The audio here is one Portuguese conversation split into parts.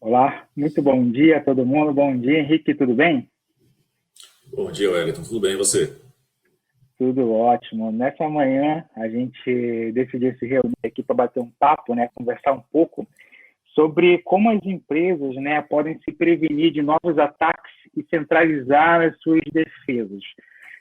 Olá, muito bom dia a todo mundo. Bom dia, Henrique, tudo bem? Bom dia, Wellington. Tudo bem, e você? Tudo ótimo. Nessa manhã a gente decidiu se reunir aqui para bater um papo, né, conversar um pouco sobre como as empresas, né, podem se prevenir de novos ataques e centralizar as suas defesas.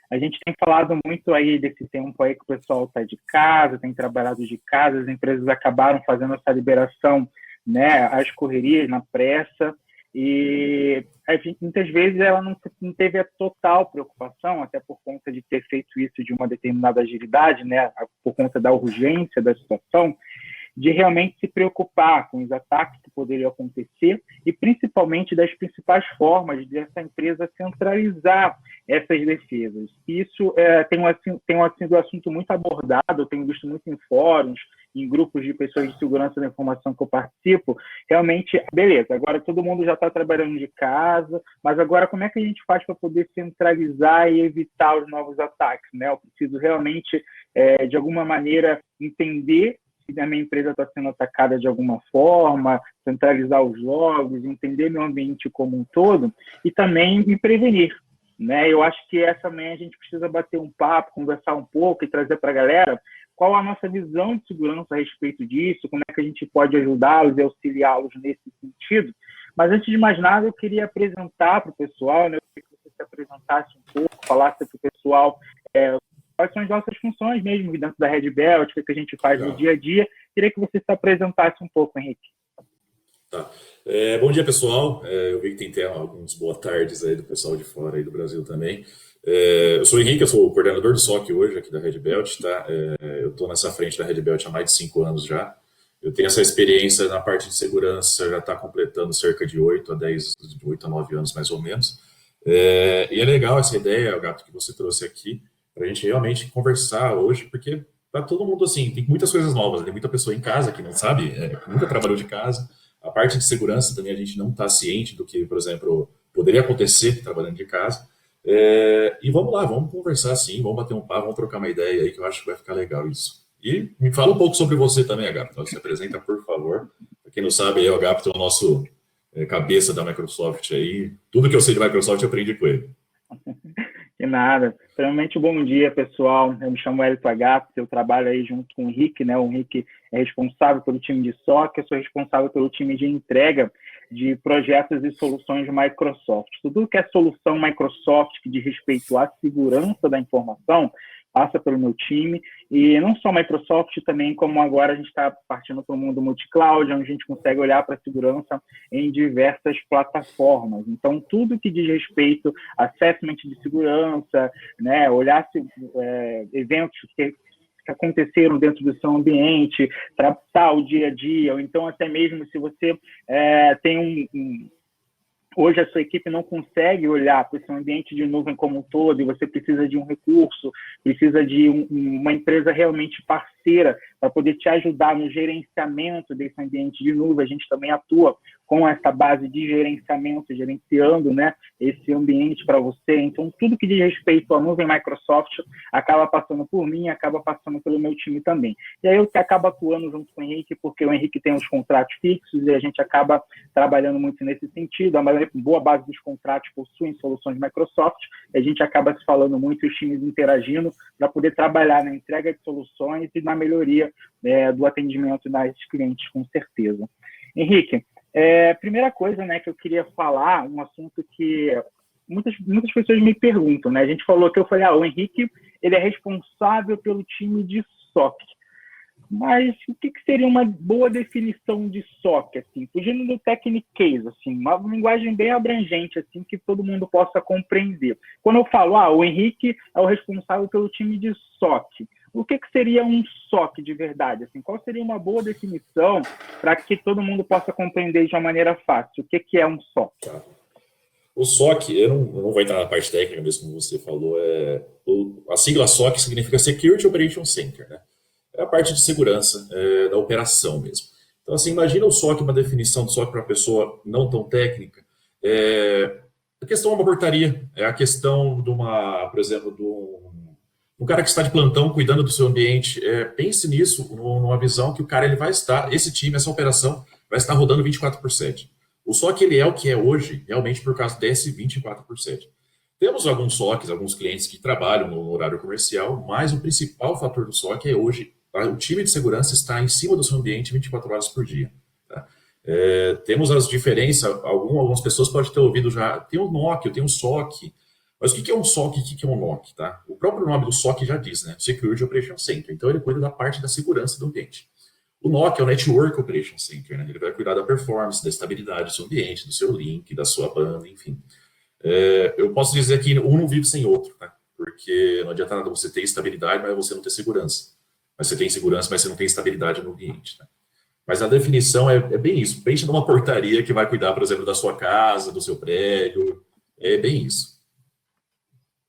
A gente tem falado muito aí desse tempo aí que o pessoal está de casa, tem trabalhado de casa, as empresas acabaram fazendo essa liberação, né, às correrias, na pressa, e a gente, muitas vezes ela não teve a total preocupação, até por conta de ter feito isso de uma determinada agilidade, né, por conta da urgência da situação, de realmente se preocupar com os ataques que poderiam acontecer e principalmente das principais formas dessa empresa centralizar essas defesas. Isso tem sido um assunto muito abordado, eu tenho visto muito em fóruns, em grupos de pessoas de segurança da informação que eu participo. Realmente, beleza, agora todo mundo já está trabalhando de casa, mas agora como é que a gente faz para poder centralizar e evitar os novos ataques, né? Eu preciso realmente, de alguma maneira, entender se a minha empresa está sendo atacada de alguma forma, centralizar os logs, entender meu ambiente como um todo e também me prevenir. Né? Eu acho que essa manhã a gente precisa bater um papo, conversar um pouco e trazer para a galera qual a nossa visão de segurança a respeito disso, como é que a gente pode ajudá-los e auxiliá-los nesse sentido. Mas antes de mais nada, eu queria apresentar para o pessoal, né? Eu queria que você se apresentasse um pouco, falasse para o pessoal quais são as nossas funções mesmo dentro da Red Belt, o que a gente faz no Legal. dia a dia. Queria que você se apresentasse um pouco, Henrique. Tá. Bom dia, pessoal. Eu vi que tem até alguns boa tardes aí do pessoal de fora aí do Brasil também. Eu sou o Henrique, eu sou o coordenador do SOC hoje aqui da Red Belt, tá? Eu estou nessa frente da Red Belt há mais de 5 anos já. Eu tenho essa experiência na parte de segurança, já está completando cerca de 8 a 9 anos mais ou menos. E é legal essa ideia, o Gato, que você trouxe aqui, para a gente realmente conversar hoje, porque tá todo mundo assim, tem muitas coisas novas, tem muita pessoa em casa que não sabe, nunca trabalhou de casa. A parte de segurança também a gente não está ciente do que, por exemplo, poderia acontecer trabalhando de casa. E vamos lá, vamos conversar sim, vamos bater um papo, vamos trocar uma ideia aí que eu acho que vai ficar legal isso. E me fala um pouco sobre você também, Agapto. Se apresenta, por favor. Para quem não sabe, aí, o Agapto é o nosso cabeça da Microsoft aí. Tudo que eu sei de Microsoft eu aprendi com ele. De nada. Primeiramente, bom dia, pessoal. Eu me chamo Hélito Agato, eu trabalho aí junto com o Henrique, né? O Henrique é responsável pelo time de SOC, eu sou responsável pelo time de entrega de projetos e soluções de Microsoft. Tudo que é solução Microsoft que diz respeito à segurança da informação passa pelo meu time, e não só Microsoft, também como agora a gente está partindo para o mundo multi-cloud, onde a gente consegue olhar para a segurança em diversas plataformas. Então, tudo que diz respeito a assessment de segurança, né, olhar se, eventos que aconteceram dentro do seu ambiente, tratar o dia a dia, ou então até mesmo se você tem hoje a sua equipe não consegue olhar para esse ambiente de nuvem como um todo e você precisa de um recurso, precisa de uma empresa realmente parceira para poder te ajudar no gerenciamento desse ambiente de nuvem. A gente também atua com essa base de gerenciamento, gerenciando, né, esse ambiente para você. Então, tudo que diz respeito à nuvem Microsoft acaba passando por mim, acaba passando pelo meu time também. E aí eu acabo atuando junto com o Henrique, porque o Henrique tem os contratos fixos e a gente acaba trabalhando muito nesse sentido. A boa base dos contratos possuem soluções Microsoft, e a gente acaba se falando muito, os times interagindo para poder trabalhar na entrega de soluções e na melhoria do atendimento das clientes, com certeza. Henrique, primeira coisa, né, que eu queria falar, um assunto que muitas pessoas me perguntam, né? A gente falou que eu falei, o Henrique, ele é responsável pelo time de SOC. Mas o que seria uma boa definição de SOC, assim, fugindo do technical case, assim, uma linguagem bem abrangente, assim, que todo mundo possa compreender. Quando eu falo, o Henrique é o responsável pelo time de SOC, o que seria um SOC de verdade? Assim, qual seria uma boa definição para que todo mundo possa compreender de uma maneira fácil? O que é um SOC? Tá. O SOC, eu não vou entrar na parte técnica mesmo, como você falou, a sigla SOC significa Security Operation Center, né? É a parte de segurança da operação mesmo. Então, assim, imagina o SOC, uma definição do SOC para uma pessoa não tão técnica. A questão de uma portaria, é a questão de por exemplo, um cara que está de plantão cuidando do seu ambiente. Pense nisso, numa visão que o cara ele vai estar, esse time, essa operação, vai estar rodando 24/7. O SOC ele é o que é hoje, realmente por causa desse 24%. Temos alguns SOCs, alguns clientes que trabalham no horário comercial, mas o principal fator do SOC é hoje, o time de segurança está em cima do seu ambiente 24 horas por dia. Tá? Temos as diferenças, algumas pessoas podem ter ouvido já, tem um NOC, eu tenho um SOC, mas o que é um SOC e o que é um NOC? Tá? O próprio nome do SOC já diz, né? Security Operations Center, então ele cuida da parte da segurança do ambiente. O NOC é o Network Operations Center, né? Ele vai cuidar da performance, da estabilidade do seu ambiente, do seu link, da sua banda, enfim. Eu posso dizer que um não vive sem outro, tá? Porque não adianta nada você ter estabilidade, mas você não ter segurança. Mas você tem segurança, mas você não tem estabilidade no ambiente, tá? Mas a definição é bem isso. Pense numa portaria que vai cuidar, por exemplo, da sua casa, do seu prédio. É bem isso.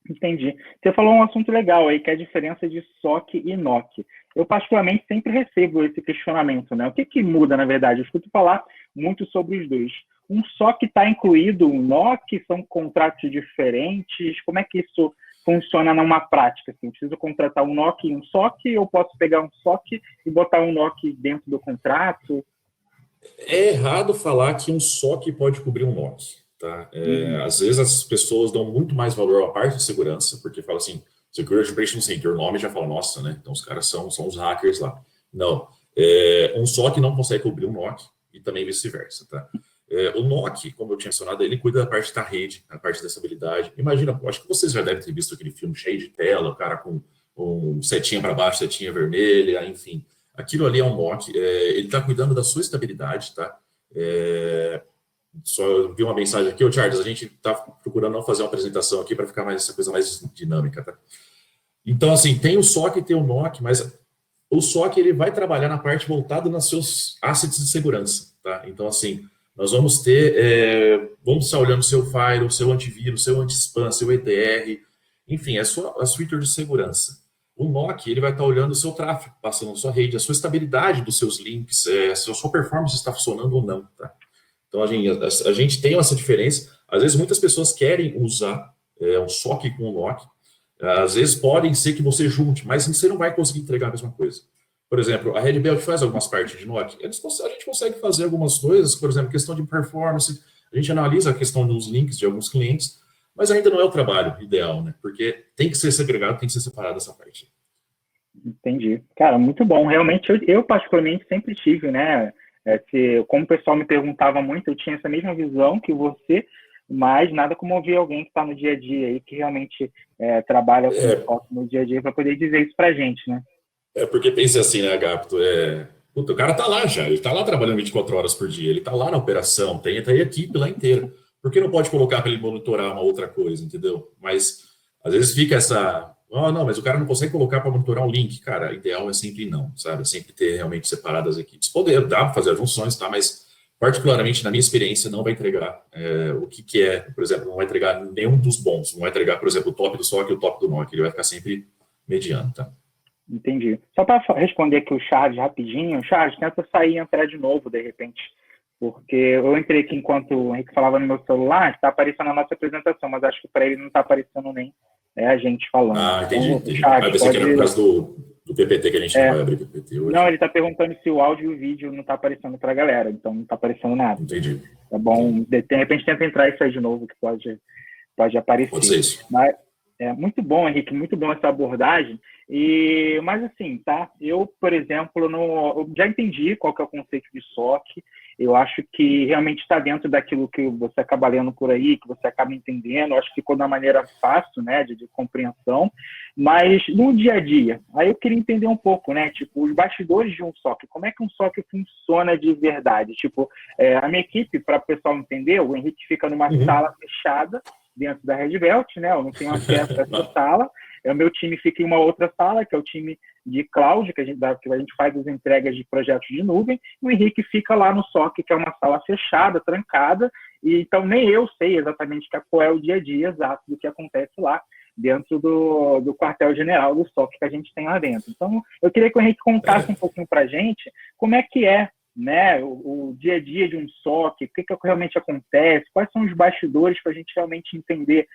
Entendi. Você falou um assunto legal aí, que é a diferença de SOC e NOC. Eu, particularmente, sempre recebo esse questionamento, né? O que muda, na verdade? Eu escuto falar muito sobre os dois. Um SOC está incluído um NOC? São contratos diferentes? Como é que isso funciona numa prática? Assim, preciso contratar um NOC e um SOC? Ou posso pegar um SOC e botar um NOC dentro do contrato? É errado falar que um SOC pode cobrir um NOC. Tá? Às vezes as pessoas dão muito mais valor à parte de segurança, porque fala assim, Security Operations Center, o nome já fala, nossa, né? Então os caras são os hackers lá. Não. Um SOC não consegue cobrir um NOC e também vice-versa. Tá? O NOC, como eu tinha mencionado, ele cuida da parte da rede, da parte da estabilidade. Imagina, acho que vocês já devem ter visto aquele filme cheio de tela, o cara com setinha para baixo, setinha vermelha, enfim. Aquilo ali é um NOC, ele está cuidando da sua estabilidade, tá? Só vi uma mensagem aqui, Charles, a gente está procurando não fazer uma apresentação aqui para ficar mais essa coisa mais dinâmica, tá? Então, assim, tem o SOC e tem o NOC, mas o SOC ele vai trabalhar na parte voltada nos seus assets de segurança, tá? Então, assim, nós vamos ter, vamos estar olhando o seu firewall, o seu antivírus, o seu anti-spam, seu EDR, enfim, a suite de segurança. O NOC, ele vai estar olhando o seu tráfego, passando na sua rede, a sua estabilidade dos seus links, se a sua performance está funcionando ou não, tá? Então, a gente tem essa diferença. Às vezes, muitas pessoas querem usar um SOC com um NOC. Às vezes, podem ser que você junte, mas você não vai conseguir entregar a mesma coisa. Por exemplo, a Red Belt faz algumas partes de NOC. A gente consegue fazer algumas coisas, por exemplo, questão de performance. A gente analisa a questão dos links de alguns clientes, mas ainda não é o trabalho ideal, né? Porque tem que ser segregado, tem que ser separado essa parte. Entendi. Cara, muito bom. Realmente, eu particularmente sempre tive, né? Como o pessoal me perguntava muito, eu tinha essa mesma visão que você, mas nada como ouvir alguém que está no dia a dia aí, que realmente trabalha com foco no dia a dia para poder dizer isso para a gente, né? Porque pensa assim, né, Agapto? O cara tá lá já, ele tá lá trabalhando 24 horas por dia, ele tá lá na operação, tem a equipe lá inteira. Por que não pode colocar para ele monitorar uma outra coisa, entendeu? Mas às vezes fica essa... não, mas o cara não consegue colocar para monitorar um link. Cara, ideal é sempre não, sabe? É sempre ter realmente separado as equipes. Dá para fazer as funções, tá? Mas particularmente na minha experiência não vai entregar o que é, por exemplo, não vai entregar nenhum dos bons. Não vai entregar, por exemplo, o top do SOC e o top do NOC. Ele vai ficar sempre mediano, tá? Entendi. Só para responder aqui o Charles rapidinho. Charles, tenta sair e entrar de novo, de repente. Porque eu entrei aqui enquanto o Henrique falava no meu celular, está aparecendo a nossa apresentação, mas acho que para ele não está aparecendo nem a gente falando. Entendi. Então, Charles, pensei que era por causa do PPT, que a gente não vai abrir PPT hoje. Não, ele está perguntando se o áudio e o vídeo não está aparecendo para a galera, então não está aparecendo nada. Entendi. Tá bom? De repente tenta entrar isso aí de novo, que pode aparecer. Pode ser isso. Mas, muito bom, Henrique, muito bom essa abordagem. Mas assim, tá? Eu, por exemplo, eu já entendi qual que é o conceito de SOC. Eu acho que realmente está dentro daquilo que você acaba lendo por aí, que você acaba entendendo. Eu acho que ficou da maneira fácil, né, de compreensão. Mas no dia a dia, aí eu queria entender um pouco, né, tipo, os bastidores de um SOC. Como é que um SOC funciona de verdade? Tipo, a minha equipe, para o pessoal entender, o Henrique fica numa sala fechada dentro da Red Belt, né? Eu não tenho acesso a essa sala. O meu time fica em uma outra sala, que é o time de cloud, que a gente faz as entregas de projetos de nuvem. E o Henrique fica lá no SOC, que é uma sala fechada, trancada. E então nem eu sei exatamente qual é o dia a dia exato do que acontece lá dentro do quartel-general do SOC que a gente tem lá dentro. Então, eu queria que o Henrique contasse um pouquinho para a gente como é que é, né, o dia a dia de um SOC, o que realmente acontece, quais são os bastidores para a gente realmente entender,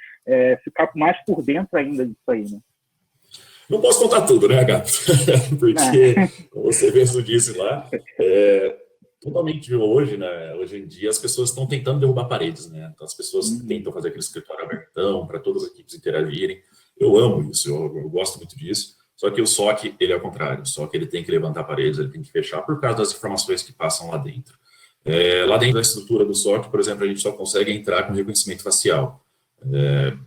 ficar mais por dentro ainda disso aí, né? Não posso contar tudo, né, Gato? Porque, como você mesmo disse lá, totalmente hoje, né? Hoje em dia as pessoas estão tentando derrubar paredes, né? Então as pessoas tentam fazer aquele escritório abertão para todas as equipes interagirem. Eu amo isso, eu gosto muito disso. Só que o SOC, ele é o contrário. O SOC, ele tem que levantar paredes, ele tem que fechar por causa das informações que passam lá dentro. Lá dentro da estrutura do SOC, por exemplo, a gente só consegue entrar com reconhecimento facial.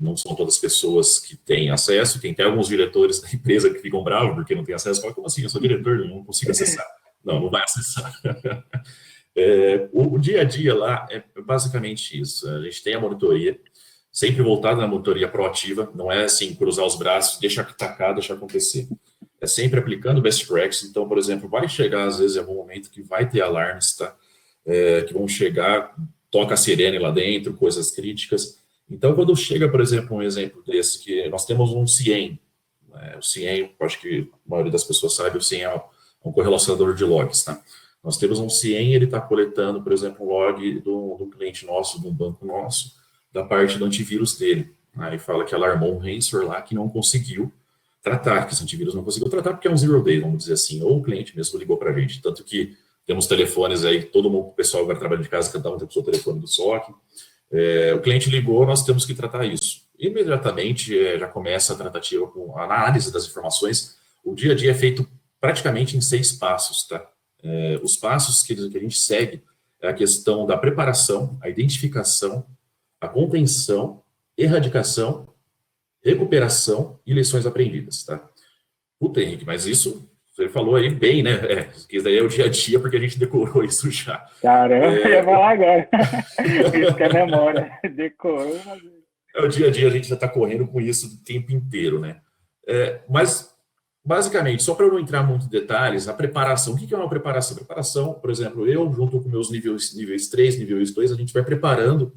Não são todas as pessoas que têm acesso, tem até alguns diretores da empresa que ficam bravos porque não tem acesso. Fala, como assim? Eu sou diretor, não consigo acessar. Não vai acessar. O dia a dia lá é basicamente isso. A gente tem a monitoria, sempre voltada na monitoria proativa, não é assim, cruzar os braços, deixa atacar, deixa acontecer. É sempre aplicando best practice. Então, por exemplo, vai chegar, às vezes, em algum momento que vai ter alarmes, tá? Que vão chegar, toca a sirene lá dentro, coisas críticas. Então, quando chega, por exemplo, um exemplo desse, que nós temos um CIEM, né? O CIEM, acho que a maioria das pessoas sabe, o CIEM é um correlacionador de logs, tá? Nós temos um CIEM, ele está coletando, por exemplo, um log do cliente nosso, de um banco nosso, da parte do antivírus dele. Aí fala que alarmou um ransomware lá que não conseguiu tratar, que esse antivírus não conseguiu tratar porque é um zero day, vamos dizer assim, ou o cliente mesmo ligou para a gente. Tanto que temos telefones aí, todo mundo, o pessoal agora trabalha de casa, cada um tem o seu telefone do SOC. O cliente ligou, nós temos que tratar isso. Imediatamente já começa a tratativa com a análise das informações. O dia a dia é feito praticamente em 6 passos, tá? Os passos que a gente segue é a questão da preparação, a identificação, a contenção, erradicação, recuperação e lições aprendidas, tá? Puta, Henrique, mas isso você falou aí bem, né? Isso daí é o dia a dia, porque a gente decorou isso já. Caramba, eu ia falar agora. Isso que é memória. Decorou. É o dia a dia, a gente já está correndo com isso o tempo inteiro, né? Mas, basicamente, só para eu não entrar muito em detalhes, a preparação. O que é uma preparação? Preparação, por exemplo, eu, junto com meus níveis 3, níveis 2, a gente vai preparando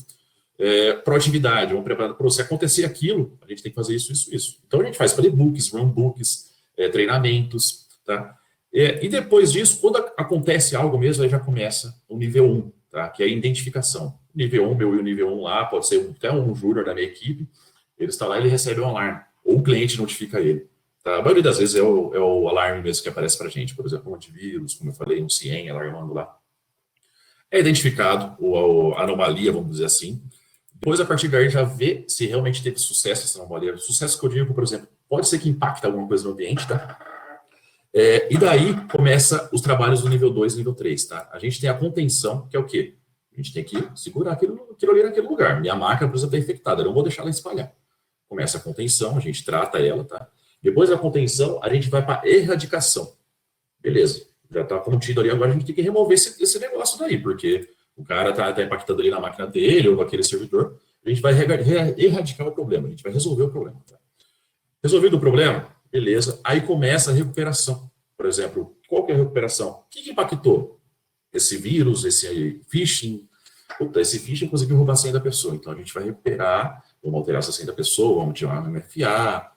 proatividade, vamos preparando para se acontecer aquilo, a gente tem que fazer isso, isso, isso. Então, a gente faz playbooks, runbooks, treinamentos, tá? E depois disso, quando acontece algo mesmo, aí já começa o nível 1, tá? Que é a identificação. Nível 1, meu nível 1 lá, pode ser até um júnior da minha equipe, ele está lá, ele recebe um alarme, ou o cliente notifica ele. Tá? A maioria das vezes é o alarme mesmo que aparece para a gente, por exemplo, um antivírus, como eu falei, um CIEM alarmando lá. É identificado a anomalia, vamos dizer assim. Depois, a partir daí, já vê se realmente teve sucesso essa anomalia. Sucesso que eu digo, por exemplo, pode ser que impacte alguma coisa no ambiente, tá? E daí começa os trabalhos do nível 2 e nível 3, tá? A gente tem a contenção, que é o quê? A gente tem que segurar aquilo ali naquele lugar. Minha máquina precisa estar infectada, eu não vou deixar ela espalhar. Começa a contenção, a gente trata ela, tá? Depois da contenção, a gente vai para a erradicação. Beleza, já está contido ali, agora a gente tem que remover esse negócio daí, porque o cara está impactando ali na máquina dele ou naquele servidor. A gente vai erradicar o problema, a gente vai resolver o problema. Tá? Resolvido o problema, beleza, aí começa a recuperação. Por exemplo, qual que é a recuperação? O que impactou? Esse vírus, esse phishing. Puta, esse phishing conseguiu roubar a senha da pessoa. Então a gente vai recuperar, vamos alterar essa senha da pessoa, vamos tirar uma MFA.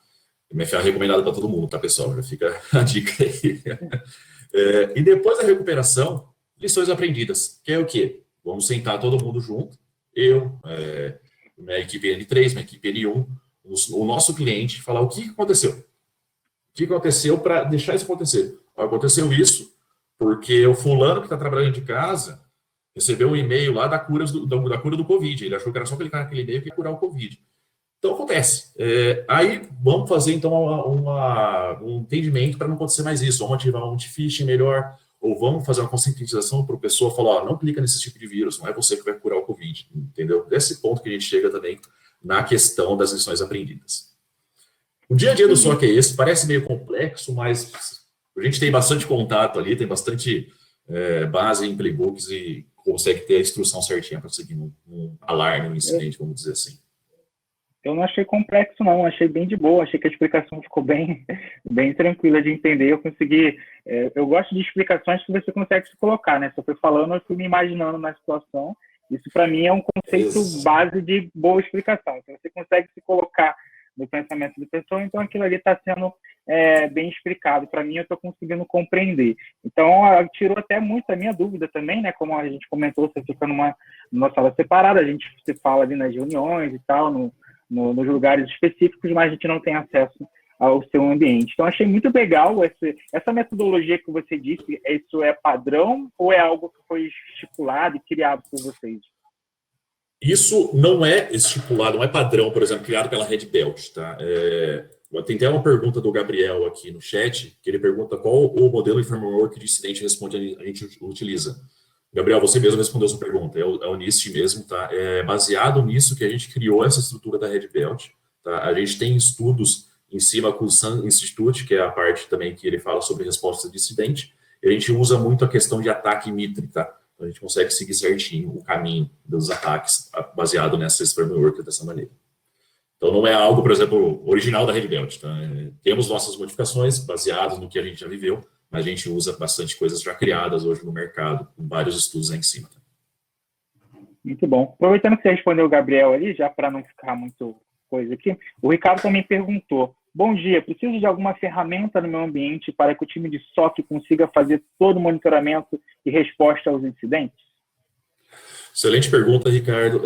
MFA é recomendado para todo mundo, tá, pessoal? Já fica a dica aí. E depois da recuperação, lições aprendidas, que é o quê? Vamos sentar todo mundo junto, minha equipe N3, minha equipe N1, o nosso cliente, falar o que aconteceu. O que aconteceu para deixar isso acontecer? Aconteceu isso porque o fulano que está trabalhando de casa recebeu um e-mail lá da cura do Covid. Ele achou que era só clicar naquele e-mail que ia curar o Covid. Então, acontece. Aí, vamos fazer, então, um entendimento para não acontecer mais isso. Vamos ativar um anti-phishing melhor, ou vamos fazer uma conscientização para a pessoa falar, não clica nesse tipo de vírus, não é você que vai curar o Covid, entendeu? Desse ponto que a gente chega também na questão das lições aprendidas. O dia a dia do SOC é esse, parece meio complexo, mas a gente tem bastante contato ali, tem bastante base em playbooks e consegue ter a instrução certinha para seguir um alarme, um incidente, vamos dizer assim. Eu não achei complexo, não. Achei bem de boa. Achei que a explicação ficou bem tranquila de entender. Eu consegui... eu gosto de explicações que você consegue se colocar, né? Se eu fui falando, eu fui me imaginando na situação. Isso, para mim, é um conceito base de boa explicação. Então, você consegue se colocar no pensamento da pessoa, então aquilo ali está sendo bem explicado. Para mim, eu estou conseguindo compreender. Então, tirou até muito a minha dúvida também, né? Como a gente comentou, você fica numa sala separada, a gente se fala ali nas reuniões e tal, nos lugares específicos, mas a gente não tem acesso ao seu ambiente. Então, achei muito legal essa metodologia que você disse. Isso é padrão ou é algo que foi estipulado e criado por vocês? Isso não é estipulado, não é padrão, por exemplo, criado pela Red Belt, tá? Tem até uma pergunta do Gabriel aqui no chat, que ele pergunta qual o modelo de framework de incidente responde a gente utiliza. Gabriel, você mesmo respondeu essa pergunta, é o NIST mesmo, tá? É baseado nisso que a gente criou essa estrutura da Red Belt, tá? A gente tem estudos em cima com o Sun Institute, que é a parte também que ele fala sobre resposta de incidente, e a gente usa muito a questão de ataque MITRE, tá? A gente consegue seguir certinho o caminho dos ataques baseado nessas frameworks dessa maneira. Então, não é algo, por exemplo, original da Red Belt. Tá? Temos nossas modificações baseadas no que a gente já viveu, mas a gente usa bastante coisas já criadas hoje no mercado, com vários estudos aí em cima. Tá? Muito bom. Aproveitando que você respondeu o Gabriel ali, já para não ficar muito coisa aqui, o Ricardo também perguntou: bom dia, preciso de alguma ferramenta no meu ambiente para que o time de SOC consiga fazer todo o monitoramento e resposta aos incidentes? Excelente pergunta, Ricardo.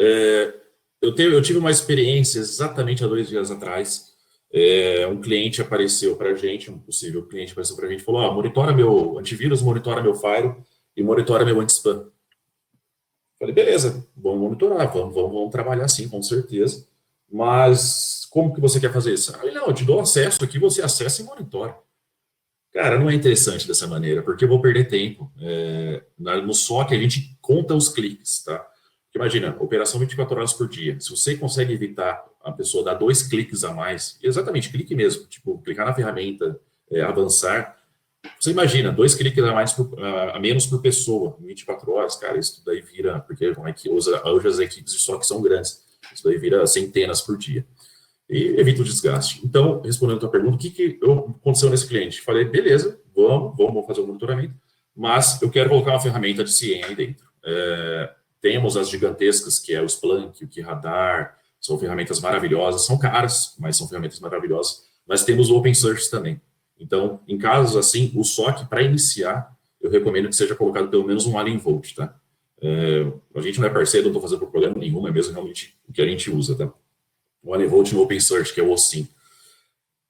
Eu tive uma experiência exatamente há 2 dias atrás. Um cliente apareceu para a gente, um possível cliente apareceu para a gente e falou: monitora meu antivírus, monitora meu firewall e monitora meu anti-spam. Falei, beleza, vamos monitorar, vamos trabalhar sim, com certeza. Mas como que você quer fazer isso? Não, eu te dou acesso aqui, você acessa e monitora. Cara, não é interessante dessa maneira, porque eu vou perder tempo. No SOC a gente conta os cliques, tá? Porque imagina, operação 24 horas por dia. Se você consegue evitar a pessoa dar 2 cliques a mais, exatamente, clique mesmo, tipo, clicar na ferramenta, avançar. Você imagina, 2 cliques a menos por pessoa, em 24 horas, cara, isso daí vira, porque hoje as equipes de SOC são grandes, isso daí vira centenas por dia. E evita o desgaste. Então, respondendo a tua pergunta, o que aconteceu nesse cliente? Falei, beleza, vamos fazer o monitoramento, mas eu quero colocar uma ferramenta de CIEM aí dentro. Temos as gigantescas, que é o Splunk, o KeyRadar, são ferramentas maravilhosas, são caras, mas são ferramentas maravilhosas, mas temos o Open Source também. Então, em casos assim, o SOC, para iniciar, eu recomendo que seja colocado pelo menos um Alien Vault, tá? A gente não é parceiro, não estou fazendo problema nenhum, é mesmo realmente o que a gente usa, tá? O Alien Vault no Open Source, que é o OSINT.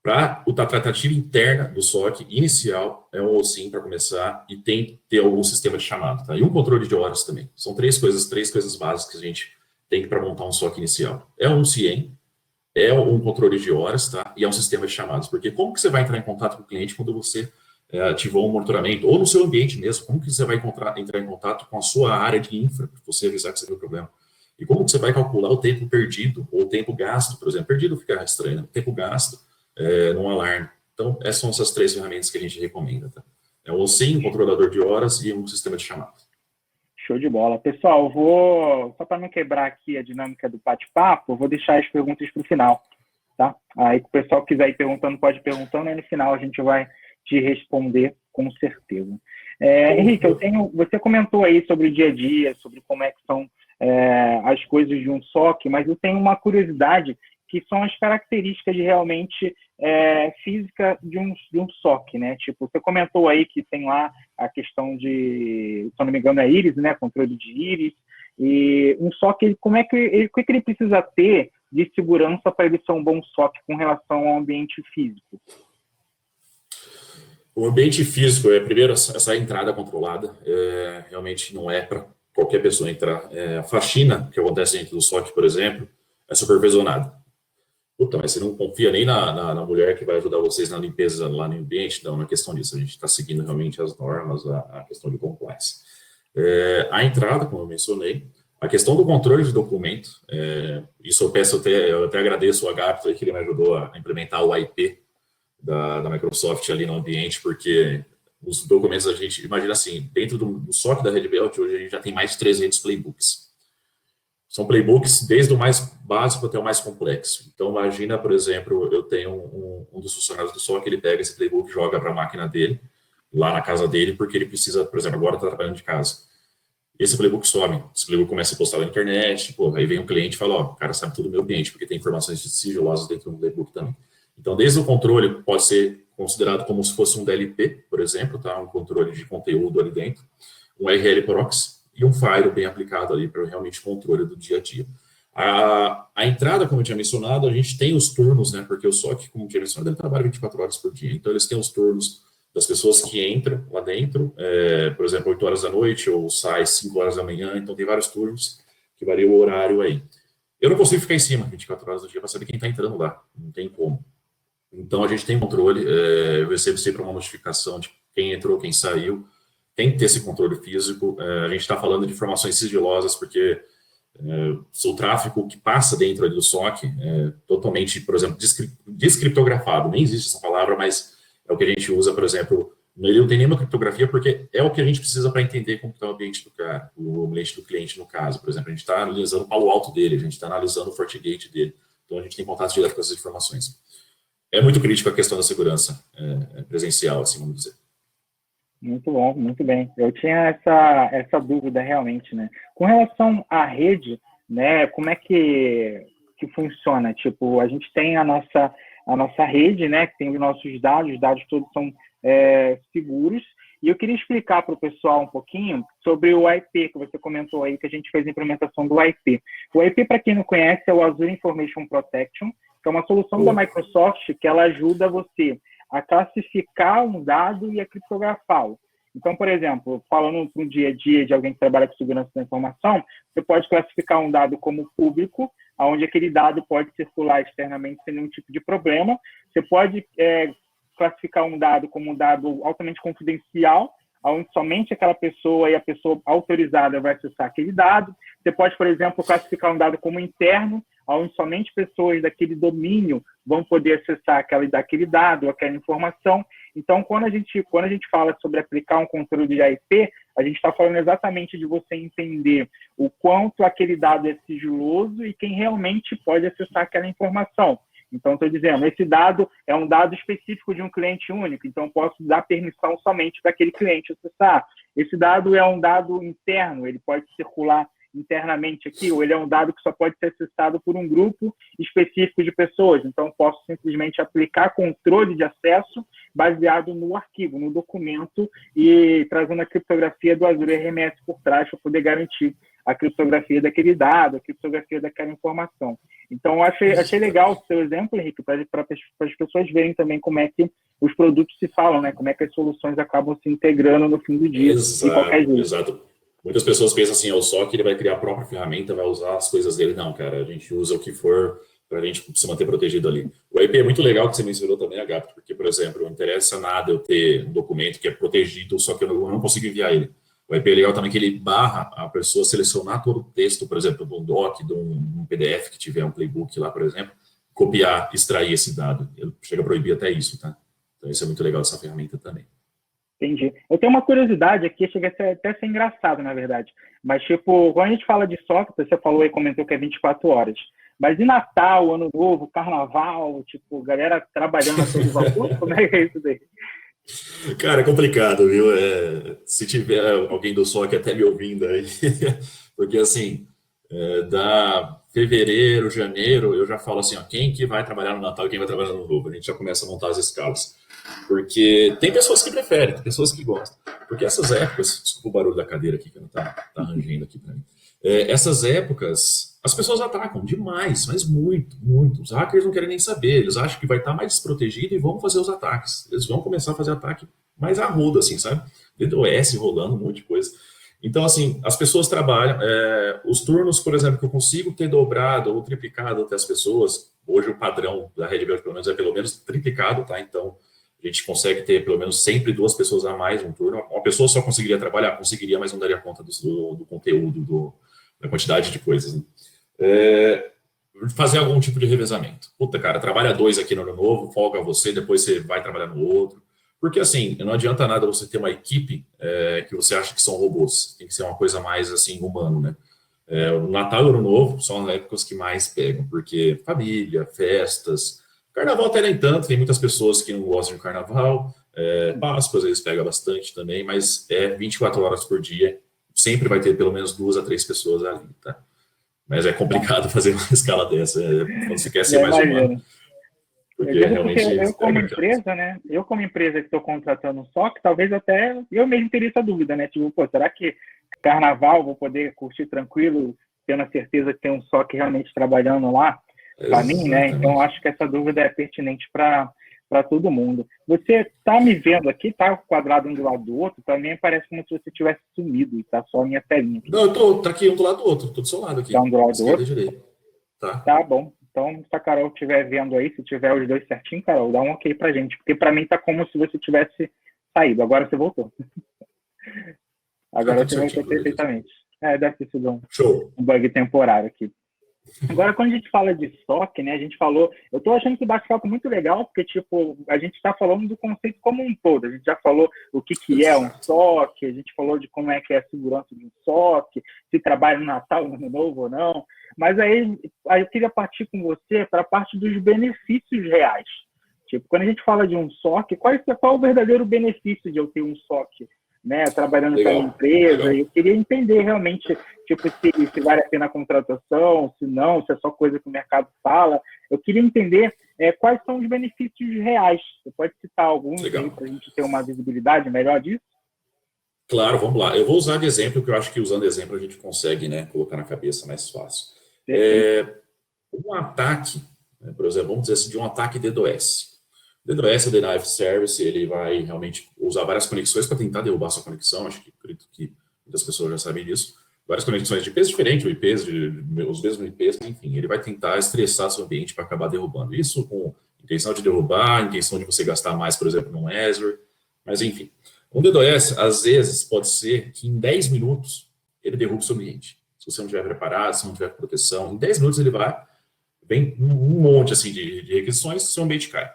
Para a tratativa interna do SOC, inicial, é um OSINT para começar e tem que ter algum sistema de chamado, tá? E um controle de horas também. São três coisas básicas que a gente tem para montar um SOC inicial. É um CIEM, é um controle de horas, tá? E é um sistema de chamados. Porque como que você vai entrar em contato com o cliente quando você ativou um monitoramento? Ou no seu ambiente mesmo, como que você vai entrar em contato com a sua área de infra, para você avisar que você tem um problema? E como que você vai calcular o tempo perdido, ou o tempo gasto, por exemplo? Perdido fica estranho, né? O tempo gasto num alarme. Então, essas são essas 3 ferramentas que a gente recomenda, tá? É o OSINT, um controlador de horas e um sistema de chamados. Show de bola. Pessoal, só para não quebrar aqui a dinâmica do bate-papo, vou deixar as perguntas para o final, tá? Aí, se o pessoal quiser ir perguntando, pode ir perguntando, e no final a gente vai te responder com certeza. Henrique, você comentou aí sobre o dia a dia, sobre como é que são as coisas de um SOC, mas eu tenho uma curiosidade, que são as características de realmente física de um SOC, né? Tipo, você comentou aí que tem lá a questão de, se eu não me engano, é íris, né? Controle de íris. E um SOC, o que ele precisa ter de segurança para ele ser um bom SOC com relação ao ambiente físico? O ambiente físico primeiro, essa entrada controlada, realmente não é para qualquer pessoa entrar. A faxina que acontece dentro do SOC, por exemplo, é supervisionada. Puta, mas você não confia nem na mulher que vai ajudar vocês na limpeza lá no ambiente? Não é questão disso. A gente está seguindo realmente as normas, a questão de compliance. A entrada, como eu mencionei, a questão do controle de documento, isso eu até agradeço o Agapto, que ele me ajudou a implementar o IP da Microsoft ali no ambiente, porque os documentos a gente, imagina assim, dentro do SOC da Red Belt, hoje a gente já tem mais de 300 playbooks. São playbooks desde o mais básico até o mais complexo. Então, imagina, por exemplo, eu tenho um dos funcionários do SOC, ele pega esse playbook, joga para a máquina dele, lá na casa dele, porque ele precisa, por exemplo, agora está trabalhando de casa. Esse playbook some, esse playbook começa a postar na internet, aí vem um cliente e fala, o cara sabe tudo do meu ambiente, porque tem informações sigilosas dentro do playbook também. Então, desde o controle, pode ser considerado como se fosse um DLP, por exemplo, tá? Um controle de conteúdo ali dentro, um URL proxy, e um firewall bem aplicado ali para realmente controle do dia a dia. A entrada, como eu tinha mencionado, a gente tem os turnos, né? Porque o SOC, como eu tinha mencionado, ele trabalha 24 horas por dia. Então, eles têm os turnos das pessoas que entram lá dentro, por exemplo, 8 horas da noite ou sai 5 horas da manhã. Então, tem vários turnos que variam o horário aí. Eu não consigo ficar em cima 24 horas do dia para saber quem está entrando lá. Não tem como. Então, a gente tem controle. Eu recebo sempre uma notificação de quem entrou, quem saiu. Tem que ter esse controle físico. A gente está falando de informações sigilosas, porque o tráfego que passa dentro ali do SOC é totalmente, por exemplo, descriptografado. Nem existe essa palavra, mas é o que a gente usa, por exemplo. Ele não tem nenhuma criptografia, porque é o que a gente precisa para entender como está o ambiente do cara, o ambiente do cliente, no caso. Por exemplo, a gente está analisando o palo alto dele, a gente está analisando o FortiGate dele. Então, a gente tem contato direto com essas informações. É muito crítico a questão da segurança presencial, assim, vamos dizer. Muito bom, muito bem. Eu tinha essa dúvida realmente, né? Com relação à rede, né? Como é que funciona? Tipo, a gente tem a nossa rede, né? Que tem os nossos dados, os dados todos são seguros. E eu queria explicar para o pessoal um pouquinho sobre o IP, que você comentou aí, que a gente fez a implementação do IP. O IP, para quem não conhece, é o Azure Information Protection, que é uma solução da Microsoft que ela ajuda você a classificar um dado e a criptografá-lo. Então, por exemplo, falando para um dia a dia de alguém que trabalha com segurança da informação, você pode classificar um dado como público, onde aquele dado pode circular externamente sem nenhum tipo de problema. Você pode classificar um dado como um dado altamente confidencial, onde somente aquela pessoa e a pessoa autorizada vai acessar aquele dado. Você pode, por exemplo, classificar um dado como interno, onde somente pessoas daquele domínio vão poder acessar aquele dado, aquela informação. Então, quando a gente fala sobre aplicar um controle de IP, a gente está falando exatamente de você entender o quanto aquele dado é sigiloso e quem realmente pode acessar aquela informação. Então, estou dizendo, esse dado é um dado específico de um cliente único, então posso dar permissão somente para aquele cliente acessar. Esse dado é um dado interno, ele pode circular internamente aqui, ou ele é um dado que só pode ser acessado por um grupo específico de pessoas. Então, posso simplesmente aplicar controle de acesso baseado no arquivo, no documento, e trazendo a criptografia do Azure RMS por trás para poder garantir a criptografia daquele dado, a criptografia daquela informação. Então, achei legal o seu exemplo, Henrique, para as pessoas verem também como é que os produtos se falam, né? Como é que as soluções acabam se integrando no fim do dia. Exato, em qualquer jeito. Exato. Muitas pessoas pensam assim, o SOC ele vai criar a própria ferramenta, vai usar as coisas dele. Não, cara, a gente usa o que for para a gente se manter protegido ali. O IP é muito legal que você mencionou também, Agape, porque, por exemplo, não interessa nada eu ter um documento que é protegido, só que eu não consigo enviar ele. O IP é legal também que ele barra a pessoa selecionar todo o texto, por exemplo, de um doc, de um PDF que tiver um playbook lá, por exemplo, copiar, extrair esse dado. Ele chega a proibir até isso, tá? Então isso é muito legal, essa ferramenta também. Entendi. Eu tenho uma curiosidade aqui, chega até a ser engraçado, na verdade. Mas, tipo, quando a gente fala de SOC, você falou e comentou que é 24 horas. Mas e Natal, Ano Novo, Carnaval, tipo, galera trabalhando a todo vapor? Como é que é isso daí? Cara, é complicado, viu? Se tiver alguém do SOC até me ouvindo aí, porque assim, da fevereiro, janeiro, eu já falo assim, ó, quem que vai trabalhar no Natal e quem vai trabalhar no Ano Novo? A gente já começa a montar as escalas. Porque tem pessoas que preferem, tem pessoas que gostam. Porque essas épocas, desculpa o barulho da cadeira aqui, que não tá rangendo aqui pra mim. Essas épocas, as pessoas atacam demais, mas muito, muito. Os hackers não querem nem saber, eles acham que vai estar mais desprotegido e vão fazer os ataques. Eles vão começar a fazer ataque mais a rodo, assim, sabe? DDoS rolando, um monte de coisa. Então, assim, as pessoas trabalham. Os turnos, por exemplo, que eu consigo ter dobrado ou triplicado até as pessoas, hoje o padrão da Red Belt, pelo menos, é pelo menos triplicado, tá? Então, a gente consegue ter pelo menos sempre 2 pessoas a mais um turno. Uma pessoa só conseguiria trabalhar, conseguiria, mas não daria conta do conteúdo, da quantidade de coisas. Né? Fazer algum tipo de revezamento. Puta, cara, trabalha 2 aqui no Ano Novo, folga você, depois você vai trabalhar no outro. Porque, assim, não adianta nada você ter uma equipe que você acha que são robôs. Tem que ser uma coisa mais, assim, humano, né? O Natal e o Ano Novo são as épocas que mais pegam, porque família, festas... Carnaval até nem tanto, tem muitas pessoas que não gostam de carnaval, Páscoa às vezes pega bastante também, mas 24 horas por dia, sempre vai ter pelo menos 2 a 3 pessoas ali, tá? Mas é complicado fazer uma escala dessa, quando você quer ser mais humano. Porque realmente eu como empresa, né? Eu como empresa que estou contratando um SOC, talvez até eu mesmo teria essa dúvida, né? Tipo, pô, será que carnaval vou poder curtir tranquilo tendo a certeza que tem um SOC realmente trabalhando lá para mim, né? Então, acho que essa dúvida é pertinente para todo mundo. Você está me vendo aqui, tá quadrado um do lado do outro? Para mim parece como se você tivesse sumido e tá só a minha telinha aqui. Não, tá aqui um do lado do outro, tô do seu lado aqui. Tá um do lado do outro? Direita. Tá bom. Então, se a Carol estiver vendo aí, se tiver os dois certinho, Carol, dá um ok pra gente. Porque para mim tá como se você tivesse saído. Agora você voltou. Agora você voltou perfeitamente. Deve ter sido um bug temporário aqui. Agora, quando a gente fala de SOC, né, a gente falou... Eu estou achando que o bate-papo muito legal, porque, tipo, a gente está falando do conceito como um todo. A gente já falou o que é um SOC, a gente falou de como é que é a segurança de um SOC, se trabalha no Natal, no Ano Novo ou não. Mas aí eu queria partir com você para a parte dos benefícios reais. Tipo, quando a gente fala de um SOC, qual é o verdadeiro benefício de eu ter um SOC? Né, trabalhando para a empresa, eu queria entender realmente tipo, se vale a pena a contratação, se não, se é só coisa que o mercado fala. Eu queria entender quais são os benefícios reais. Você pode citar alguns para a gente ter uma visibilidade melhor disso? Claro, vamos lá. Eu vou usar de exemplo, que eu acho que usando exemplo a gente consegue, né, colocar na cabeça mais fácil. Um ataque, né, por exemplo, vamos dizer assim, de um ataque DDoS. DDoS, o Denial of Service, ele vai realmente usar várias conexões para tentar derrubar sua conexão. Acredito que muitas pessoas já sabem disso. Várias conexões de IPs diferentes, os mesmos IPs, enfim. Ele vai tentar estressar seu ambiente para acabar derrubando. Isso com intenção de derrubar, intenção de você gastar mais, por exemplo, no Azure. Mas, enfim. Um DDoS, às vezes, pode ser que em 10 minutos ele derrube seu ambiente. Se você não estiver preparado, se não tiver proteção, em 10 minutos ele vem um monte assim, de requisições, seu ambiente cai.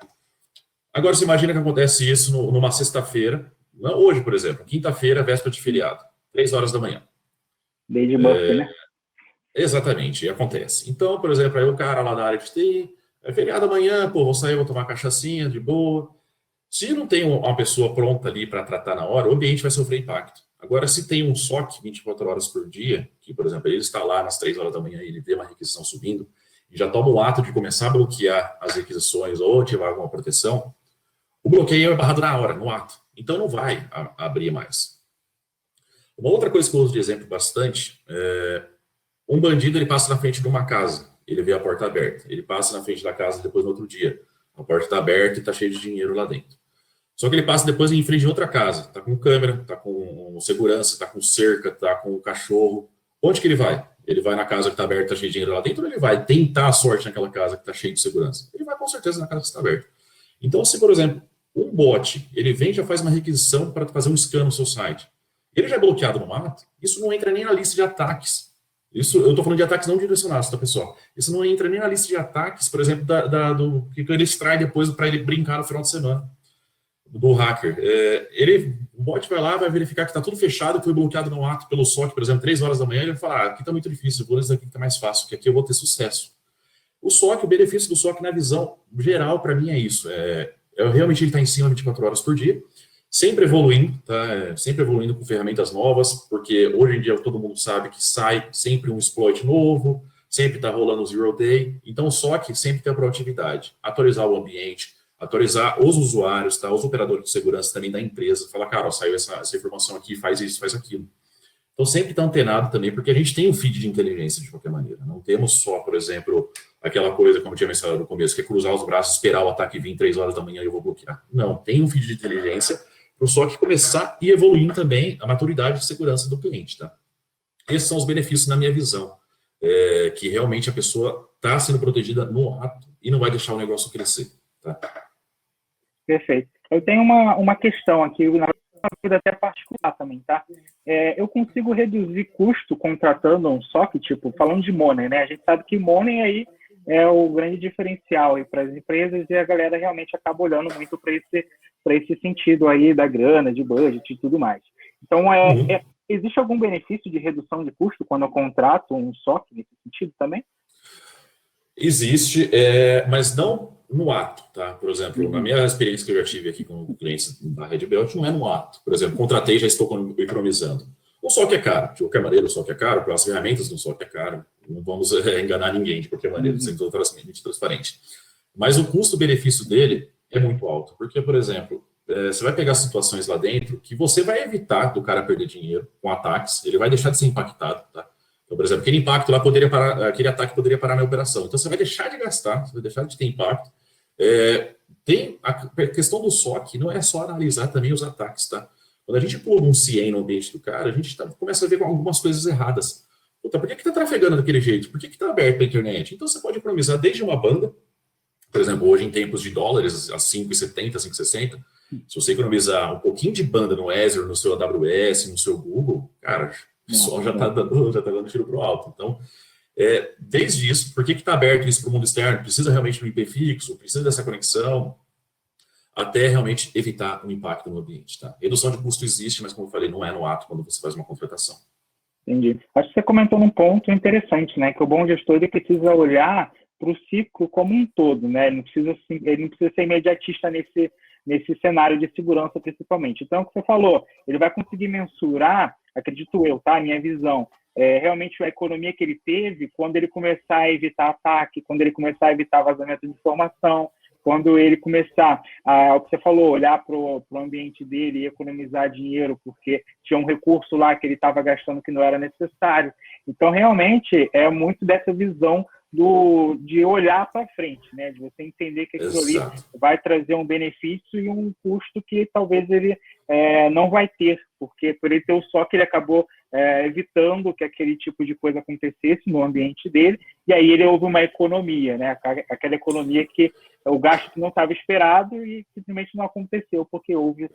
Agora, você imagina que acontece isso numa sexta-feira, hoje, por exemplo, quinta-feira, véspera de feriado, 3 horas da manhã. Desde Buffy, né? Exatamente, acontece. Então, por exemplo, aí o cara lá da área de TI, é feriado amanhã, vou sair, vou tomar uma cachaçinha de boa. Se não tem uma pessoa pronta ali para tratar na hora, o ambiente vai sofrer impacto. Agora, se tem um SOC 24 horas por dia, que, por exemplo, ele está lá nas 3 horas da manhã e ele vê uma requisição subindo, e já toma o ato de começar a bloquear as requisições ou ativar alguma proteção, o bloqueio é barrado na hora, no ato. Então, não vai abrir mais. Uma outra coisa que eu uso de exemplo bastante, um bandido ele passa na frente de uma casa, ele vê a porta aberta. Ele passa na frente da casa depois no outro dia. A porta está aberta e está cheia de dinheiro lá dentro. Só que ele passa depois em frente de outra casa. Está com câmera, está com segurança, está com cerca, está com cachorro. Onde que ele vai? Ele vai na casa que está aberta, está cheia de dinheiro lá dentro, ou ele vai tentar a sorte naquela casa que está cheia de segurança? Ele vai com certeza na casa que está aberta. Então, se, por exemplo, um bot, ele vem e já faz uma requisição para fazer um scan no seu site, ele já é bloqueado no ato, isso não entra nem na lista de ataques. Isso, eu estou falando de ataques não direcionados, tá, pessoal? Isso não entra nem na lista de ataques, por exemplo, do que ele extrai depois para ele brincar no final de semana, do hacker. O bot vai lá, vai verificar que está tudo fechado, que foi bloqueado no ato pelo SOC, por exemplo, 3 horas da manhã, ele vai falar, aqui está muito difícil, vou nesse aqui que está mais fácil, que aqui eu vou ter sucesso. O SOC, o benefício do SOC na visão geral, para mim, é isso. Realmente ele está em cima 24 horas por dia, sempre evoluindo, tá? Sempre evoluindo com ferramentas novas, porque hoje em dia todo mundo sabe que sai sempre um exploit novo, sempre está rolando o Zero Day, então o SOC sempre tem a proatividade, atualizar o ambiente, atualizar os usuários, tá? Os operadores de segurança também da empresa, falar, cara, ó, saiu essa informação aqui, faz isso, faz aquilo. Então sempre está antenado também, porque a gente tem um feed de inteligência de qualquer maneira, não temos só, por exemplo, aquela coisa, como eu tinha mencionado no começo, que é cruzar os braços, esperar o ataque vir 3 horas da manhã e eu vou bloquear. Não, tem um feed de inteligência para o SOC começar e evoluindo também a maturidade de segurança do cliente, tá? Esses são os benefícios na minha visão, que realmente a pessoa está sendo protegida no ato e não vai deixar o negócio crescer, tá? Perfeito. Eu tenho uma questão aqui, na vida até particular também, tá? Eu consigo reduzir custo contratando um SOC, tipo, falando de money, né? A gente sabe que money aí é o grande diferencial para as empresas e a galera realmente acaba olhando muito para esse sentido aí da grana, de budget e tudo mais. Então, existe algum benefício de redução de custo quando eu contrato um SOC nesse sentido também? Existe, mas não no ato, tá? Por exemplo, na minha experiência que eu já tive aqui com clientes da Red Belt, não é no ato. Por exemplo, contratei e já estou economizando. O SOC é caro, de qualquer maneira o SOC é caro, as ferramentas do SOC é caro, não vamos enganar ninguém de qualquer maneira, sendo totalmente transparente. Mas o custo-benefício dele é muito alto, porque, por exemplo, você vai pegar situações lá dentro que você vai evitar do cara perder dinheiro com ataques, ele vai deixar de ser impactado, tá? Então, por exemplo, aquele impacto lá poderia parar, aquele ataque poderia parar na operação. Então, você vai deixar de gastar, você vai deixar de ter impacto. Tem a questão do SOC, não é só analisar também os ataques, tá? Quando a gente pula um CIEM no ambiente do cara, a gente começa a ver algumas coisas erradas. Puta, por que está trafegando daquele jeito? Por que está aberto a internet? Então, você pode economizar desde uma banda, por exemplo, hoje em tempos de dólares, a 5,70, 5,60, se você economizar um pouquinho de banda no Azure, no seu AWS, no seu Google, cara, o pessoal já está dando tiro para o alto. Então, desde isso, por que está aberto isso para o mundo externo? Precisa realmente de um IP fixo? Precisa dessa conexão? Até realmente evitar um impacto no ambiente. Tá? Redução de custo existe, mas como eu falei, não é no ato quando você faz uma contratação. Entendi. Acho que você comentou num ponto interessante, né? Que o bom gestor ele precisa olhar para o ciclo como um todo, né? Ele não precisa ser imediatista nesse cenário de segurança, principalmente. Então, o que você falou, ele vai conseguir mensurar, acredito eu, tá? Minha visão, realmente a economia que ele teve quando ele começar a evitar ataque, quando ele começar a evitar vazamento de informação, quando ele começar o que você falou, olhar para o ambiente dele e economizar dinheiro, porque tinha um recurso lá que ele estava gastando que não era necessário. Então, realmente, é muito dessa visão de olhar para frente, né? De você entender que aquilo ali vai trazer um benefício e um custo que talvez ele não vai ter, porque por ele ter o SOC, ele acabou evitando que aquele tipo de coisa acontecesse no ambiente dele, e aí ele houve uma economia, né? Aquela economia que o gasto que não estava esperado e simplesmente não aconteceu, porque houve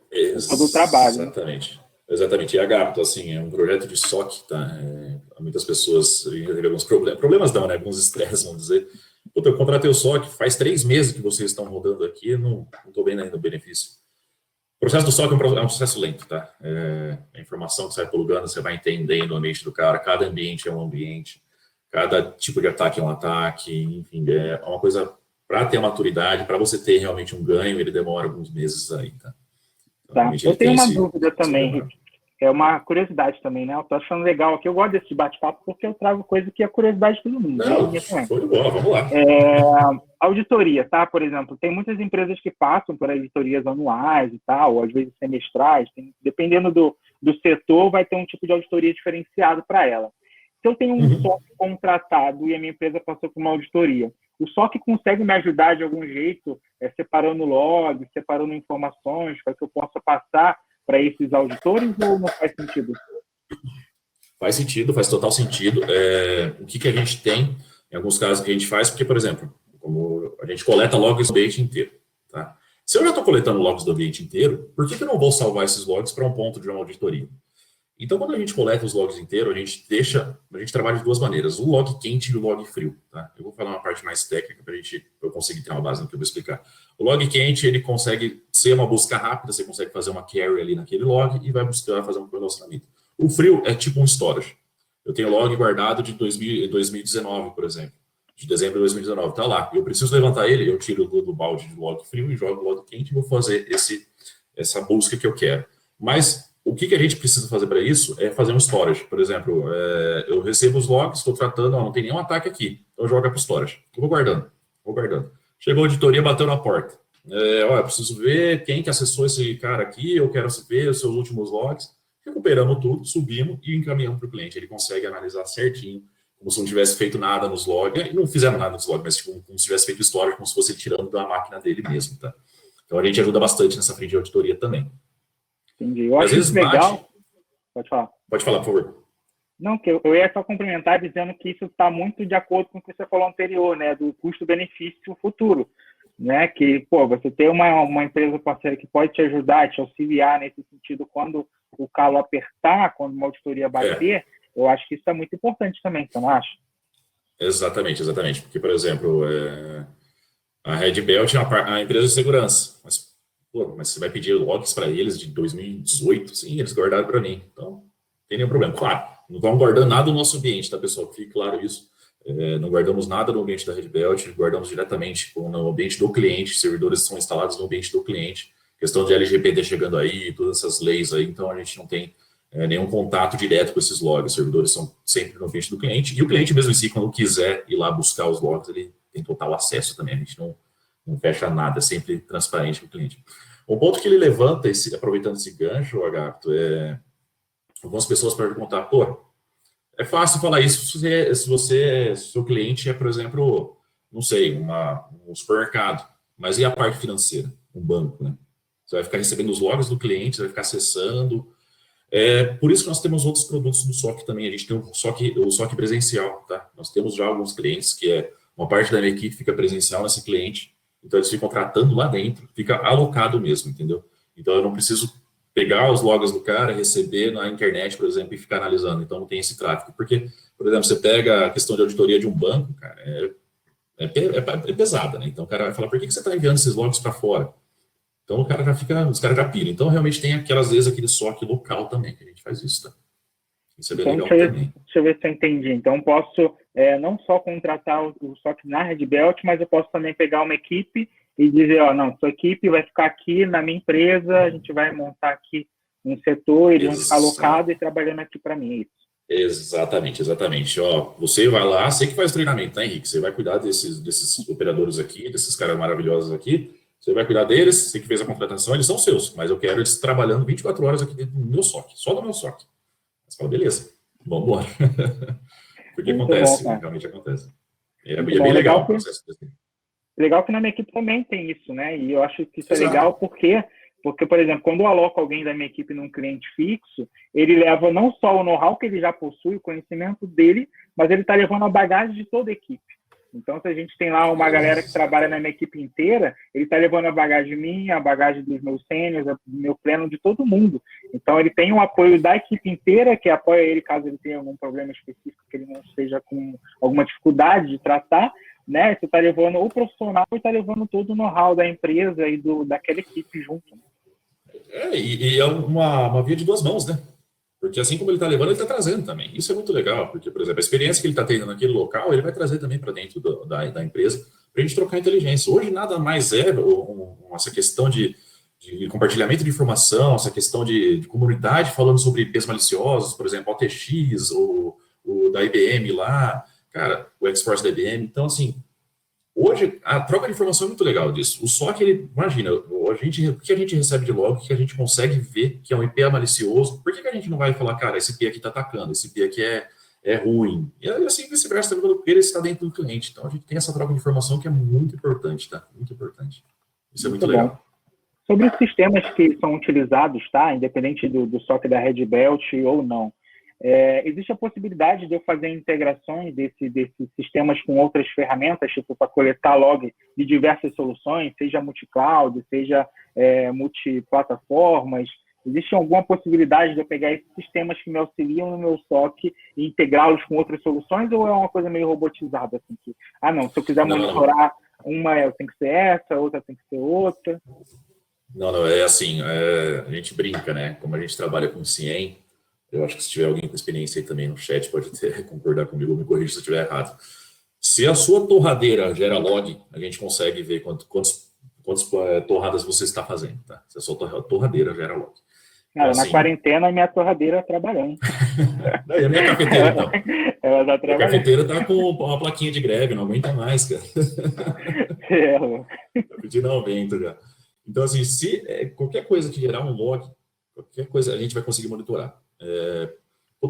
todo o trabalho. Exatamente. Né? Exatamente. E a Gapto, assim, é um projeto de SOC, tá? Muitas pessoas teve alguns problemas não, né? Alguns estresses, vamos dizer. Puta, eu contratei o SOC, faz 3 meses que vocês estão rodando aqui, não estou vendo ainda o benefício. O processo do SOC é um processo lento, tá? A informação que sai plugando, você vai entendendo o ambiente do cara, cada ambiente é um ambiente, cada tipo de ataque é um ataque, enfim, é uma coisa para ter a maturidade, para você ter realmente um ganho, ele demora alguns meses aí, tá? Tá. Eu tenho uma dúvida também, Rick. É uma curiosidade também, né? Eu tô achando legal aqui. Eu gosto desse bate-papo porque eu trago coisa que é curiosidade de todo mundo. Não, foi de bola, vamos lá. Auditoria, tá? Por exemplo, tem muitas empresas que passam por auditorias anuais e tal, ou às vezes semestrais. Dependendo do setor, vai ter um tipo de auditoria diferenciado para ela. Se eu tenho um SOC contratado e a minha empresa passou por uma auditoria, o SOC consegue me ajudar de algum jeito, separando logs, separando informações, para que eu possa passar para esses auditores, ou não faz sentido? Faz sentido, faz total sentido. O que a gente tem, em alguns casos que a gente faz, porque, por exemplo, como a gente coleta logs do ambiente inteiro, tá? Se eu já estou coletando logs do ambiente inteiro, por que eu não vou salvar esses logs para um ponto de uma auditoria? Então, quando a gente coleta os logs inteiros, a gente trabalha de duas maneiras, o log quente e o log frio, tá? Eu vou falar uma parte mais técnica para eu conseguir ter uma base no que eu vou explicar. O log quente, ele consegue ser uma busca rápida, você consegue fazer uma query ali naquele log e vai buscar fazer um relacionamento. O frio é tipo um storage. Eu tenho log guardado de 2019, por exemplo, de dezembro de 2019, tá lá. Eu preciso levantar ele, eu tiro do balde de log frio e jogo o log quente e vou fazer essa busca que eu quero. Mas o que a gente precisa fazer para isso é fazer um storage. Por exemplo, eu recebo os logs, estou tratando, não tem nenhum ataque aqui, então eu jogo para o storage. Eu vou guardando. Chegou a auditoria, bateu na porta. Eu preciso ver quem que acessou esse cara aqui, eu quero ver os seus últimos logs. Recuperamos tudo, subimos e encaminhamos para o cliente. Ele consegue analisar certinho, como se não tivesse feito nada nos logs. E não fizeram nada nos logs, mas tipo, como se tivesse feito storage, como se fosse tirando da máquina dele mesmo. Tá? Então a gente ajuda bastante nessa frente de auditoria também. Entendi. Eu acho isso legal. Pode falar. Pode falar, por favor. Não, que eu ia só complementar dizendo que isso está muito de acordo com o que você falou anterior, né? Do custo-benefício futuro. Né? Que, você ter uma empresa parceira que pode te ajudar, te auxiliar nesse sentido quando o calo apertar, quando uma auditoria bater, eu acho que isso é muito importante também, você não acha? Exatamente. Porque, por exemplo, a Red Belt é uma empresa de segurança, mas você vai pedir logs para eles de 2018, sim, eles guardaram para mim, então não tem nenhum problema. Claro, não vamos guardar nada no nosso ambiente, tá, pessoal? Fique claro isso. Não guardamos nada no ambiente da Red Belt, guardamos diretamente no ambiente do cliente, servidores são instalados no ambiente do cliente, questão de LGPD chegando aí, todas essas leis aí, então a gente não tem nenhum contato direto com esses logs, os servidores são sempre no ambiente do cliente, e o cliente mesmo em si, quando quiser ir lá buscar os logs, ele tem total acesso também, a gente não fecha nada, é sempre transparente para o cliente. O ponto que ele levanta, aproveitando esse gancho, Agapto, algumas pessoas perguntar, É fácil falar isso se seu cliente é, por exemplo, não sei, um supermercado. Mas e a parte financeira? Um banco, né? Você vai ficar recebendo os logs do cliente, você vai ficar acessando. Por isso que nós temos outros produtos do SOC também. A gente tem o SOC presencial, tá? Nós temos já alguns clientes que uma parte da minha equipe fica presencial nesse cliente, então eles ficam tratando lá dentro, fica alocado mesmo, entendeu? Então eu não preciso pegar os logs do cara, receber na internet, por exemplo, e ficar analisando. Então não tem esse tráfego. Porque, por exemplo, você pega a questão de auditoria de um banco, cara, é pesada, né? Então o cara vai falar, por que você está enviando esses logs para fora? Então os caras já piram. Então realmente tem aquelas vezes aquele SOC local também, que a gente faz isso, tá? Isso é bem Então, legal também. deixa eu ver se eu entendi. Então, posso não só contratar o SOC na Red Belt, mas eu posso também pegar uma equipe e dizer, não, sua equipe vai ficar aqui na minha empresa, a gente vai montar aqui um setor, eles vão ficar alocados e trabalhando aqui para mim, é isso. Exatamente. Você vai lá, você que faz treinamento, né, Henrique? Você vai cuidar desses operadores aqui, desses caras maravilhosos aqui, você vai cuidar deles, você que fez a contratação, eles são seus, mas eu quero eles trabalhando 24 horas aqui dentro do meu SOC, só do meu SOC. Você fala, beleza, vamos embora. Porque muito acontece, bom, realmente acontece. É muito bem bom. legal o processo. Legal que na minha equipe também tem isso, né? E eu acho que isso é Exato. legal porque, por exemplo, quando eu aloco alguém da minha equipe num cliente fixo, ele leva não só o know-how que ele já possui, o conhecimento dele, mas ele está levando a bagagem de toda a equipe. Então, se a gente tem lá uma galera que trabalha na minha equipe inteira, ele está levando a bagagem minha, a bagagem dos meus sêniors, do meu pleno, de todo mundo. Então, ele tem o apoio da equipe inteira, que apoia ele caso ele tenha algum problema específico, que ele não esteja com alguma dificuldade de tratar, né? Você está levando o profissional e está levando todo o know-how da empresa e daquela equipe junto. E é uma via de duas mãos, né? Porque assim como ele está levando, ele está trazendo também. Isso é muito legal, porque, por exemplo, a experiência que ele está tendo naquele local, ele vai trazer também para dentro da empresa, para a gente trocar inteligência. Hoje nada mais essa questão de compartilhamento de informação, essa questão de comunidade falando sobre IPs maliciosos, por exemplo, o OTX, o da IBM lá, cara, o X-Force da IBM. Então, assim, hoje a troca de informação é muito legal disso. O SOC, imagina, o que a gente recebe de log, que a gente consegue ver que é um IP malicioso, por que a gente não vai falar, cara, esse IP aqui está atacando, esse IP aqui é ruim? E assim vice-versa, também ele está dentro do cliente. Então a gente tem essa troca de informação que é muito importante, tá? Muito importante. Isso é muito legal. Bom. Sobre os sistemas que são utilizados, tá? Independente do SOC da Red Belt ou não. Existe a possibilidade de eu fazer integrações desses sistemas com outras ferramentas, tipo para coletar log de diversas soluções, seja multi-cloud, seja multiplataformas. Existe alguma possibilidade de eu pegar esses sistemas que me auxiliam no meu SOC e integrá-los com outras soluções, ou é uma coisa meio robotizada? Assim, se eu quiser monitorar uma tem que ser essa, outra tem que ser outra? Não, é assim, a gente brinca, né? Como a gente trabalha com CIEM, eu acho que se tiver alguém com experiência aí também no chat pode concordar comigo ou me corrigir se eu estiver errado. Se a sua torradeira gera log, a gente consegue ver quantas torradas você está fazendo, tá? Se a sua torradeira gera log. Cara, então, na quarentena, a minha torradeira trabalhando. E a minha cafeteira, então? Ela tá trabalhando. A cafeteira tá com uma plaquinha de greve, não aguenta mais, cara. Tá pedindo aumento já. Então, assim, se qualquer coisa que gerar um log, qualquer coisa a gente vai conseguir monitorar.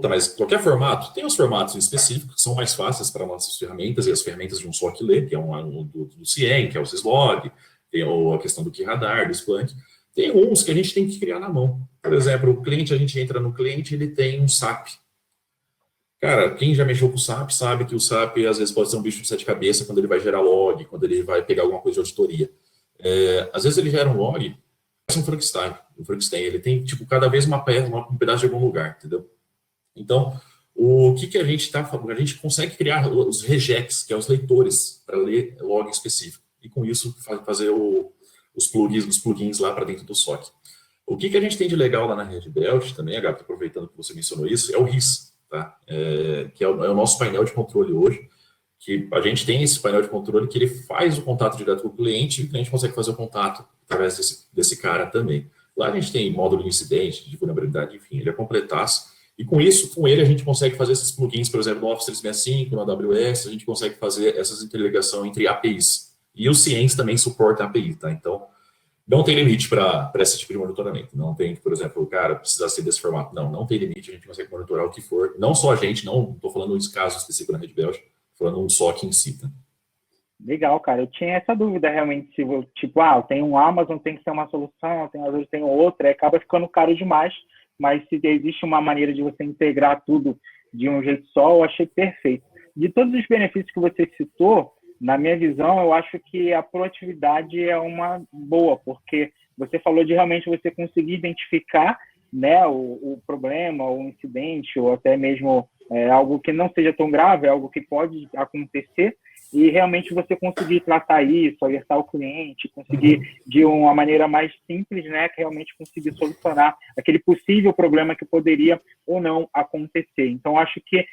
Mas qualquer formato, tem os formatos específicos que são mais fáceis para nossas ferramentas e as ferramentas de um SOC ler, que é do CIEM, que é o Syslog, tem a questão do KeyRadar, do Splunk. Tem uns que a gente tem que criar na mão. Por exemplo, o cliente, a gente entra no cliente, ele tem um SAP. Cara, quem já mexeu com o SAP sabe que o SAP às vezes pode ser um bicho de sete cabeças quando ele vai gerar log, quando ele vai pegar alguma coisa de auditoria. Às vezes ele gera um log, parece um Frankenstein. Ele tem, tipo, cada vez um pedaço de algum lugar, entendeu? Então, o que a gente está fazendo? A gente consegue criar os regex, que é os leitores, para ler log específico. E com isso, fazer os plugins lá para dentro do SOC. O que a gente tem de legal lá na Red Belt também, Gabi, aproveitando que você mencionou isso, é o RIS, tá? Que é o nosso painel de controle hoje, que a gente tem esse painel de controle que ele faz o contato direto com o cliente e o cliente consegue fazer o contato através desse cara também. Lá a gente tem módulo de incidente, de vulnerabilidade, enfim, ele é completaço. E com isso, com ele, a gente consegue fazer esses plugins, por exemplo, no Office 365, no AWS, a gente consegue fazer essas interligações entre APIs. E o Cience também suporta API, tá? Então, não tem limite para esse tipo de monitoramento. Não tem, por exemplo, o cara precisa ser desse formato. Não tem limite, a gente consegue monitorar o que for. Não só a gente, não estou falando de caso específico na Red Belt, estou falando um SOC em si, tá? Legal, cara. Eu tinha essa dúvida realmente, se tipo, tem um Amazon, tem que ser uma solução, às vezes tem outra, acaba ficando caro demais, mas se existe uma maneira de você integrar tudo de um jeito só, eu achei perfeito. De todos os benefícios que você citou, na minha visão, eu acho que a proatividade é uma boa, porque você falou de realmente você conseguir identificar, né, o problema, o incidente, ou até mesmo algo que não seja tão grave, algo que pode acontecer, e realmente você conseguir tratar isso, alertar o cliente, conseguir de uma maneira mais simples, né, que realmente conseguir solucionar aquele possível problema que poderia ou não acontecer. Então, acho que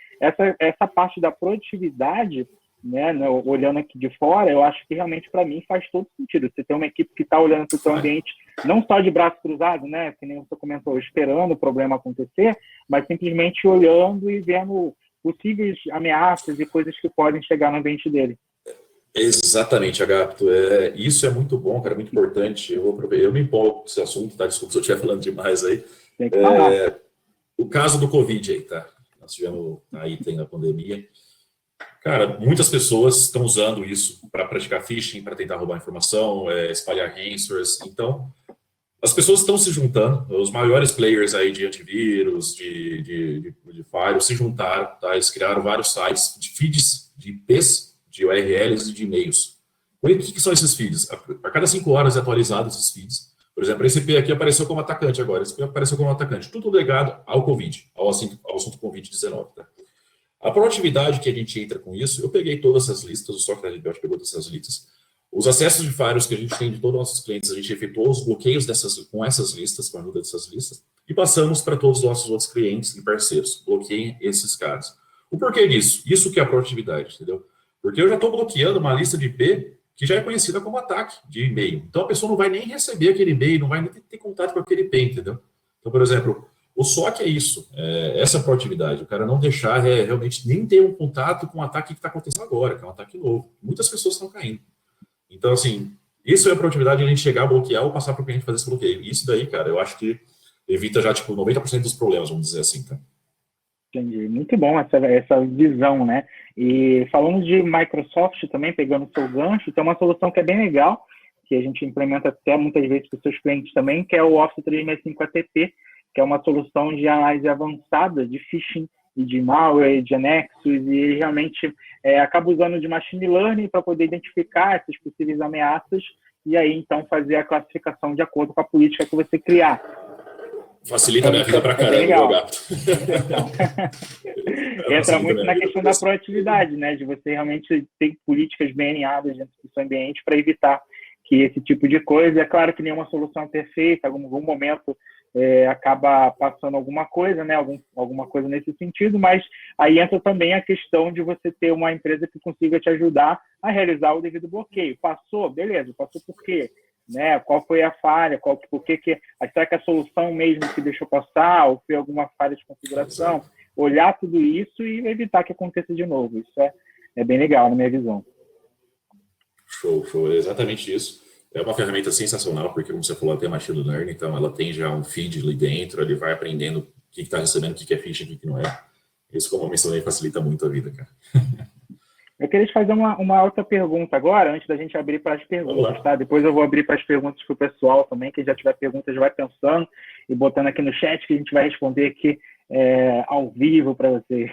essa parte da produtividade, né, olhando aqui de fora, eu acho que realmente para mim faz todo sentido. Você tem uma equipe que está olhando para o seu ambiente, não só de braço cruzado, né, que nem você comentou, esperando o problema acontecer, mas simplesmente olhando e vendo possíveis ameaças e coisas que podem chegar no ambiente dele. Exatamente, Agato. Isso é muito bom, cara, muito importante. Eu me empolgo com esse assunto, tá? Desculpa se eu estiver falando demais aí. Tem que falar. O caso do Covid aí, tá? Nós tivemos aí, tem a pandemia. Cara, muitas pessoas estão usando isso para praticar phishing, para tentar roubar informação, espalhar ransomwares. Então, as pessoas estão se juntando, os maiores players aí de antivírus, de firewall, se juntaram, tá? Eles criaram vários sites de feeds de IPs, de URLs e de e-mails. O que são esses feeds? A cada 5 horas é atualizado esses feeds. Por exemplo, esse IP aqui apareceu como atacante agora, esse IP apareceu como atacante. Tudo ligado ao Covid, ao assunto Covid-19, tá? A proatividade que a gente entra com isso, eu peguei todas essas listas, o software da Libelt pegou todas essas listas. Os acessos de firewalls que a gente tem de todos os nossos clientes, a gente efetuou os bloqueios com essas listas, com a ajuda dessas listas, e passamos para todos os nossos outros clientes e parceiros. Bloqueiem esses caras. O porquê disso? Isso que é a proatividade, entendeu? Porque eu já estou bloqueando uma lista de IP que já é conhecida como ataque de e-mail. Então a pessoa não vai nem receber aquele e-mail, não vai nem ter contato com aquele IP, entendeu? Então, por exemplo, o SOC é isso, essa proatividade, o cara não deixar realmente nem ter um contato com o ataque que está acontecendo agora, que é um ataque novo. Muitas pessoas estão caindo. Então, assim, isso é a proatividade de a gente chegar a bloquear ou passar para o cliente fazer esse bloqueio. Isso daí, cara, eu acho que evita já, tipo, 90% dos problemas, vamos dizer assim, tá? Entendi. Muito bom essa visão, né? E falando de Microsoft também, pegando o seu gancho, tem uma solução que é bem legal, que a gente implementa até muitas vezes para os seus clientes também, que é o Office 365 ATP, que é uma solução de análise avançada de phishing e de malware, de anexos, e realmente acaba usando de machine learning para poder identificar essas possíveis ameaças e aí, então, fazer a classificação de acordo com a política que você criar. Facilita a minha vida para caramba, legal. Meu gato. Então, entra muito na questão da proatividade, né? De você realmente ter políticas bem alinhadas dentro do seu ambiente para evitar que esse tipo de coisa, é claro que nenhuma solução é perfeita, em algum momento acaba passando alguma coisa, né? Alguma coisa nesse sentido, mas aí entra também a questão de você ter uma empresa que consiga te ajudar a realizar o devido bloqueio. Passou? Beleza, passou por quê? Né? Qual foi a falha? Será que a solução mesmo que deixou passar ou foi alguma falha de configuração? Exato. Olhar tudo isso e evitar que aconteça de novo. Isso é bem legal, na minha visão. Show. É exatamente isso. É uma ferramenta sensacional, porque, como você falou, ela tem machine learning, então ela tem já um feed ali dentro, ele vai aprendendo o que está recebendo, o que é phishing e o que não é. Isso, como eu mencionei, facilita muito a vida, cara. Eu queria te fazer uma outra pergunta agora, antes da gente abrir para as perguntas, tá? Depois eu vou abrir para as perguntas para o pessoal também, quem já tiver perguntas vai pensando e botando aqui no chat que a gente vai responder aqui ao vivo para vocês.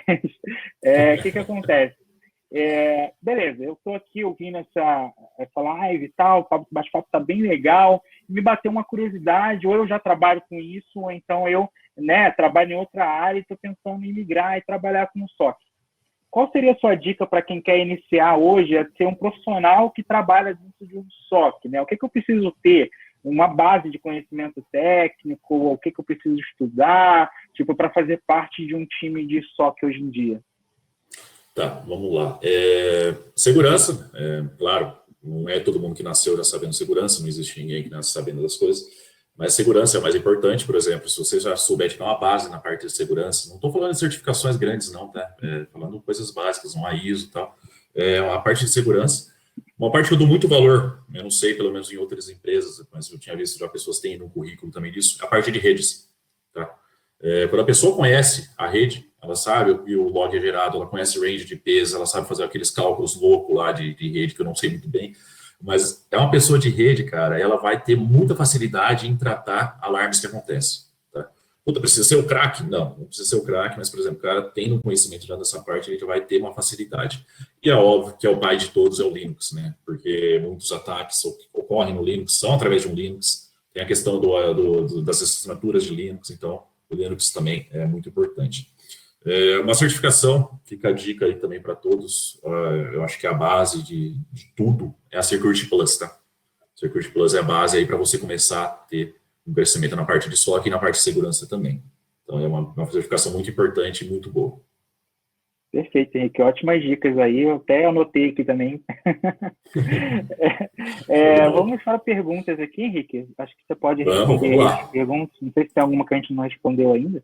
O que acontece? Beleza, eu estou aqui ouvindo essa live e tal, o bate-papo está bem legal, me bateu uma curiosidade, ou eu já trabalho com isso, ou então eu trabalho em outra área e estou pensando em migrar e trabalhar com o SOC. Qual seria a sua dica para quem quer iniciar hoje a ser um profissional que trabalha dentro de um SOC? Né? O que eu preciso ter? Uma base de conhecimento técnico? O que eu preciso estudar? Para fazer parte de um time de SOC hoje em dia? Tá, vamos lá. Segurança, claro, não é todo mundo que nasceu já sabendo segurança, não existe ninguém que nasce sabendo das coisas, mas segurança é o mais importante. Por exemplo, se você já souber tirar uma base na parte de segurança, não estou falando de certificações grandes não, tá? Falando coisas básicas, uma ISO e tal, a parte de segurança, Uma parte que eu dou muito valor, eu não sei, pelo menos em outras empresas, mas eu tinha visto já pessoas têm no currículo também disso, é a parte de redes. Tá? Quando a pessoa conhece a rede, ela sabe o que o log é gerado, ela conhece o range de peso, ela sabe fazer aqueles cálculos loucos lá de rede, que eu não sei muito bem, mas é uma pessoa de rede, cara, ela vai ter muita facilidade em tratar alarmes que acontecem. Tá? Puta, precisa ser o craque? Não precisa ser o craque, mas, por exemplo, o cara tem um conhecimento já dessa parte, ele já vai ter uma facilidade. E é óbvio que é o pai de todos é o Linux, né? Porque muitos ataques ocorrem no Linux, são através de um Linux. Tem a questão das assinaturas de Linux, então o Linux também é muito importante. Uma certificação, fica a dica aí também para todos. Eu acho que a base de tudo é a Security Plus, tá? Security Plus é a base aí para você começar a ter um crescimento na parte de SOC e na parte de segurança também. Então é uma certificação muito importante e muito boa. Perfeito, Henrique. Ótimas dicas aí. Eu até anotei aqui também. Vamos para perguntas aqui, Henrique. Acho que você pode responder as perguntas. Não sei se tem alguma que a gente não respondeu ainda.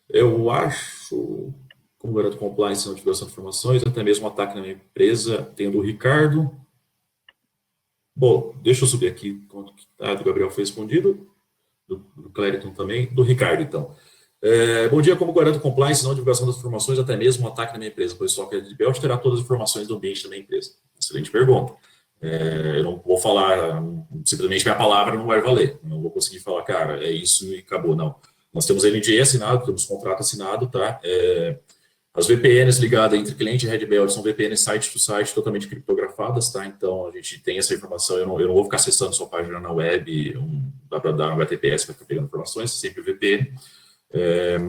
Eu acho, como garoto compliance na divulgação de informações, até mesmo um ataque na minha empresa, tem do Ricardo. Bom, deixa eu subir aqui quanto que tá, do Gabriel foi respondido, do Clériton também, do Ricardo, então. Bom dia, como garanto compliance na divulgação das informações, até mesmo um ataque na minha empresa, pois só que a Belt terá todas as informações do ambiente da minha empresa. Excelente pergunta. Eu não vou falar, simplesmente minha palavra não vai valer. Não vou conseguir falar, cara, é isso e acabou, não. Nós temos NDA assinado, temos contrato assinado, tá? As VPNs ligadas entre cliente e Red Belt são VPNs site to site totalmente criptografadas, tá? Então a gente tem essa informação. Eu não vou ficar acessando sua página na web, dá para dar um HTTPS para ficar pegando informações, sempre VPN.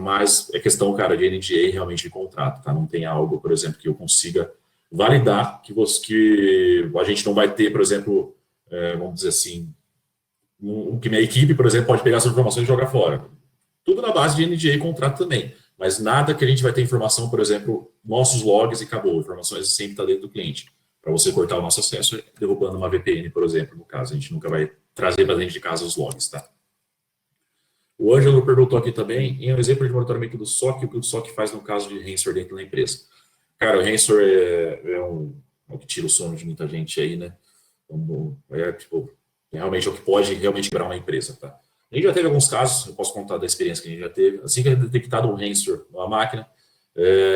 Mas é questão, cara, de NDA realmente de contrato, tá? Não tem algo, por exemplo, que eu consiga validar que a gente não vai ter, por exemplo, vamos dizer assim, que minha equipe, por exemplo, pode pegar essas informações e jogar fora. Tudo na base de NDA e contrato também, mas nada que a gente vai ter informação, por exemplo, nossos logs e acabou. Informações sempre está dentro do cliente. Para você cortar o nosso acesso, derrubando uma VPN, por exemplo, no caso, a gente nunca vai trazer para dentro de casa os logs, tá? O Ângelo perguntou aqui também, em um exemplo de monitoramento do SOC, o que o SOC faz no caso de ransomware dentro da empresa. Cara, o ransomware é o que tira o sono de muita gente aí, né? Realmente é o que pode realmente quebrar uma empresa, tá? A gente já teve alguns casos, eu posso contar da experiência que a gente já teve. Assim que é detectado um ransomware numa máquina,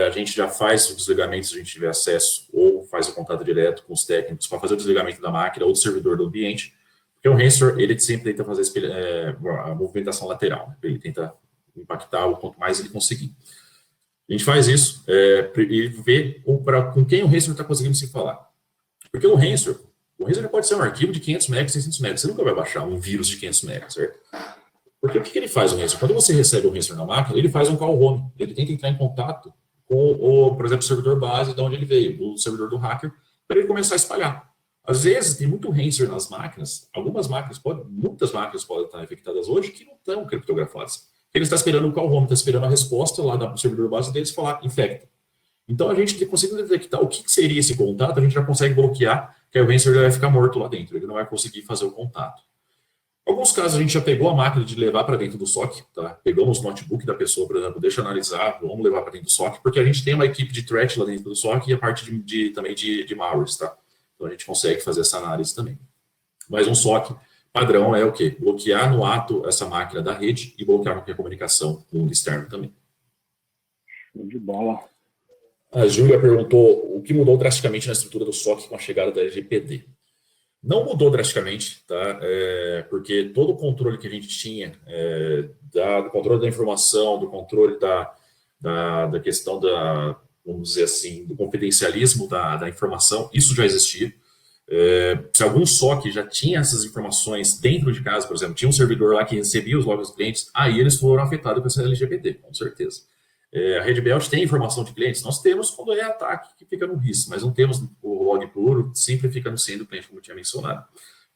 a gente já faz o desligamento se a gente tiver acesso, ou faz o contato direto com os técnicos para fazer o desligamento da máquina ou do servidor do ambiente. Porque o ransomware, ele sempre tenta fazer a movimentação lateral, né? Ele tenta impactar o quanto mais ele conseguir. A gente faz isso e vê com quem o ransomware está conseguindo se falar. Porque o ransomware pode ser um arquivo de 500 megas, 600 megas. Você nunca vai baixar um vírus de 500 megas, certo? Porque o que ele faz, o ransomware? Quando você recebe o ransomware na máquina, ele faz um call home. Ele tenta entrar em contato com, por exemplo, o servidor base de onde ele veio, o servidor do hacker, para ele começar a espalhar. Às vezes, tem muito ransomware nas máquinas. Muitas máquinas podem estar infectadas hoje que não estão criptografadas. Ele está esperando o call home, está esperando a resposta lá do servidor base deles falar, infecta. Então, a gente consegue detectar o que seria esse contato, a gente já consegue bloquear, que aí o ransomware vai ficar morto lá dentro, ele não vai conseguir fazer o contato. Em alguns casos, a gente já pegou a máquina de levar para dentro do SOC, tá? Pegamos o notebook da pessoa, por exemplo, deixa eu analisar, vamos levar para dentro do SOC, porque a gente tem uma equipe de threat lá dentro do SOC e a parte também de malwares, tá? Então, a gente consegue fazer essa análise também. Mas um SOC padrão é o quê? Bloquear no ato essa máquina da rede e bloquear qualquer comunicação com o externo também. Show de bola. A Júlia perguntou o que mudou drasticamente na estrutura do SOC com a chegada da LGPD. Não mudou drasticamente, tá? Porque todo o controle que a gente tinha, do controle da informação, do controle da questão vamos dizer assim, do confidencialismo da informação, isso já existia. Se algum SOC já tinha essas informações dentro de casa, por exemplo, tinha um servidor lá que recebia os logs dos clientes, aí eles foram afetados com essa LGPD, com certeza. A Red Belt tem informação de clientes? Nós temos quando é ataque que fica no risco, mas não temos o log puro, sempre fica no centro do cliente, como eu tinha mencionado.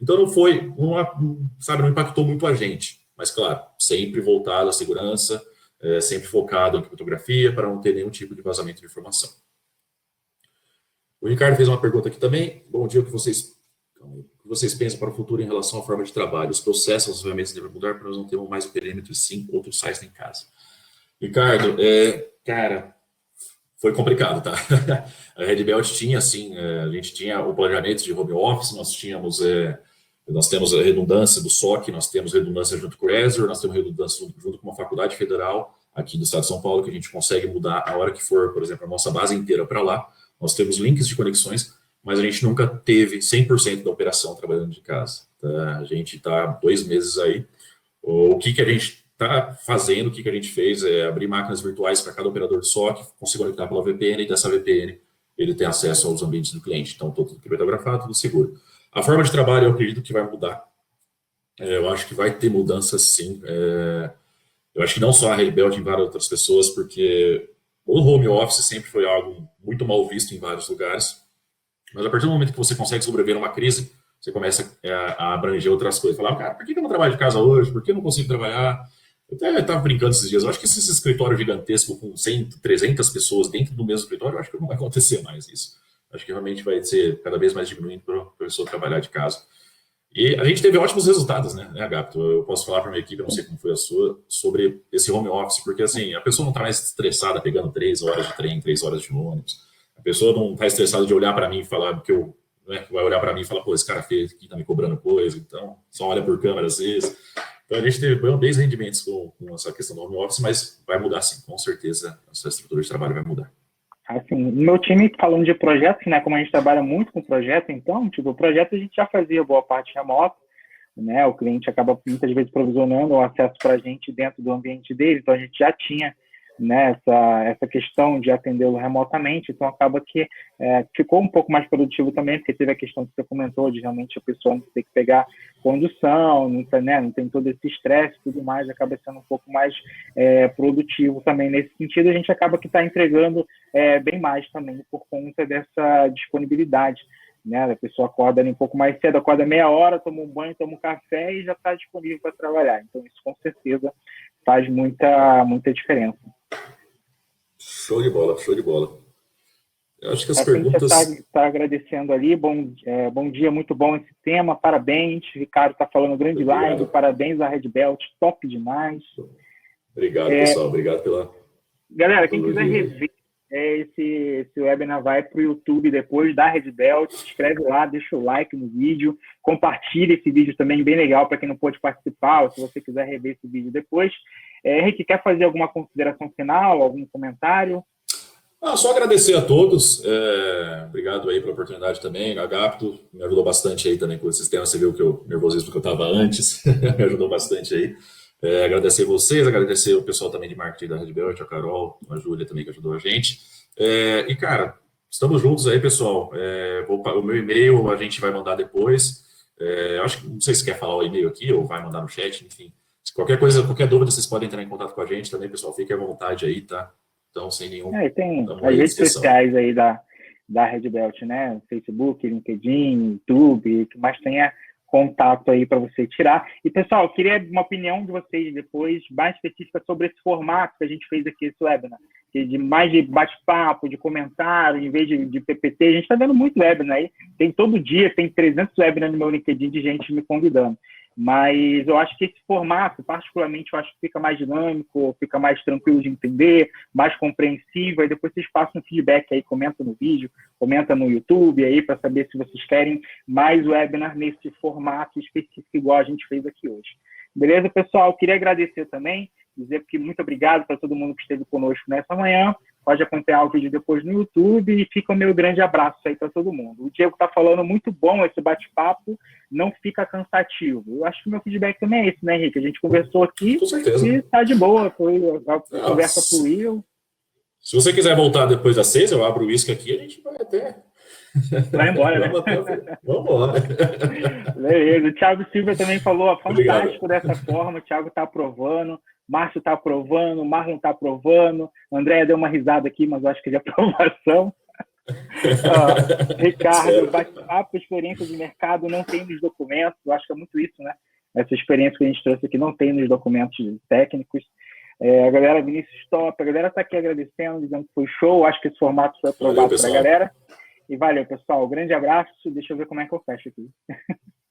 Então não impactou muito a gente, mas claro, sempre voltado à segurança, sempre focado em criptografia para não ter nenhum tipo de vazamento de informação. O Ricardo fez uma pergunta aqui também. Bom dia, o que vocês pensam para o futuro em relação à forma de trabalho? Os processos, as ferramentas devem mudar para nós não termos mais o perímetro, sim, outros sites em casa. Ricardo, cara, foi complicado, tá? A Red Belt tinha, assim, a gente tinha o planejamento de home office, nós temos a redundância do SOC, nós temos redundância junto com o Azure, nós temos redundância junto com uma faculdade federal aqui do estado de São Paulo, que a gente consegue mudar a hora que for, por exemplo, a nossa base inteira para lá. Nós temos links de conexões, mas a gente nunca teve 100% da operação trabalhando de casa. Tá? A gente está 2 meses aí. O que a gente está fazendo, o que a gente fez é abrir máquinas virtuais para cada operador de SOC, conseguir conectar pela VPN, e dessa VPN ele tem acesso aos ambientes do cliente. Então, tudo criptografado, tudo seguro. A forma de trabalho, eu acredito que vai mudar. Eu acho que vai ter mudanças, sim. Eu acho que não só a Red Belt, em várias outras pessoas, porque o home office sempre foi algo muito mal visto em vários lugares. Mas a partir do momento que você consegue sobreviver a uma crise, você começa a abranger outras coisas. Falar, cara, por que eu não trabalho de casa hoje? Por que eu não consigo trabalhar? Eu até estava brincando esses dias. Eu acho que esse escritório gigantesco com 100, 300 pessoas dentro do mesmo escritório, eu acho que não vai acontecer mais isso. Acho que realmente vai ser cada vez mais diminuindo para a pessoa trabalhar de casa. E a gente teve ótimos resultados, né, Gabi? Eu posso falar para a minha equipe, não sei como foi a sua, sobre esse home office, porque assim, a pessoa não está mais estressada pegando 3 horas de trem, 3 horas de ônibus. A pessoa não está estressada de olhar para mim e falar que eu, né, vai olhar para mim e falar, pô, esse cara fez aqui, tá me cobrando coisa, então só olha por câmera às vezes. Então a gente teve bons rendimentos com essa questão do home office, mas vai mudar sim, com certeza essa estrutura de trabalho vai mudar. Assim, no meu time, falando de projetos, né, como a gente trabalha muito com projeto, então, tipo, o projeto a gente já fazia boa parte remota, né, o cliente acaba muitas vezes provisionando o acesso para a gente dentro do ambiente dele, então a gente já tinha, né, essa questão de atendê-lo remotamente, então acaba que ficou um pouco mais produtivo também, porque teve a questão que você comentou de realmente a pessoa não ter que pegar condução, não tem todo esse estresse e tudo mais, acaba sendo um pouco mais produtivo também nesse sentido, a gente acaba que está entregando bem mais também por conta dessa disponibilidade. Né? A pessoa acorda ali um pouco mais cedo, acorda meia hora, toma um banho, toma um café e já está disponível para trabalhar. Então, isso com certeza faz muita diferença. Show de bola, show de bola. Eu acho que as perguntas... perguntas... Está agradecendo ali, bom dia, muito bom esse tema, parabéns. Ricardo está falando grande live, parabéns à Red Belt, top demais. Obrigado, pessoal, obrigado pela... Galera, quem quiser rever esse webinar vai para o YouTube depois da Red Belt, se inscreve lá, deixa o like no vídeo, compartilha esse vídeo também, bem legal para quem não pôde participar, ou se você quiser rever esse vídeo depois. Henrique, quer fazer alguma consideração final, algum comentário? Só agradecer a todos, obrigado aí pela oportunidade também, a Gapto me ajudou bastante aí também com o sistema, você viu que o nervosismo que eu estava antes, me ajudou bastante aí. Agradecer vocês, agradecer o pessoal também de marketing da Red Belt, a Carol, a Júlia também que ajudou a gente. E, cara, estamos juntos aí, pessoal. O meu e-mail a gente vai mandar depois. Acho que não sei se quer falar o e-mail aqui ou vai mandar no chat, enfim. Se qualquer coisa, qualquer dúvida, vocês podem entrar em contato com a gente também, pessoal. Fiquem à vontade aí, tá? Então, sem nenhum... tem as redes sociais aí da Red Belt, né? Facebook, LinkedIn, YouTube, que mais tenha contato aí para você tirar. E, pessoal, eu queria uma opinião de vocês depois, mais específica sobre esse formato que a gente fez aqui, esse webinar. Mais de bate-papo, de comentário, em vez de PPT. A gente está vendo muito webinar aí. Tem todo dia, tem 300 webinars no meu LinkedIn de gente me convidando. Mas eu acho que esse formato, particularmente, eu acho que fica mais dinâmico, fica mais tranquilo de entender, mais compreensível, e depois vocês passam um feedback aí, comenta no vídeo, comenta no YouTube aí, para saber se vocês querem mais webinar nesse formato específico, igual a gente fez aqui hoje. Beleza, pessoal? Queria agradecer também, dizer que muito obrigado para todo mundo que esteve conosco nessa manhã. Pode acompanhar o vídeo depois no YouTube e fica o meu grande abraço aí para todo mundo. O Diego está falando muito bom esse bate-papo, não fica cansativo. Eu acho que o meu feedback também é esse, né, Henrique? A gente conversou aqui e está de boa, a conversa fluiu. Se você quiser voltar depois das 6, eu abro o uísque aqui e a gente vai até... Vai embora, né? Vamos embora. Beleza. O Thiago Silva também falou, fantástico. Obrigado. Dessa forma, o Thiago está aprovando, Márcio está aprovando, o Marlon está aprovando, a Andréia deu uma risada aqui, mas eu acho que é de aprovação. Ricardo, bate-papo, experiência de mercado não tem nos documentos, eu acho que é muito isso, né? Essa experiência que a gente trouxe aqui não tem nos documentos técnicos. A galera, Vinícius Top, a galera está aqui agradecendo, dizendo que foi show, acho que esse formato foi aprovado para a galera. E valeu, pessoal. Grande abraço. Deixa eu ver como é que eu fecho aqui.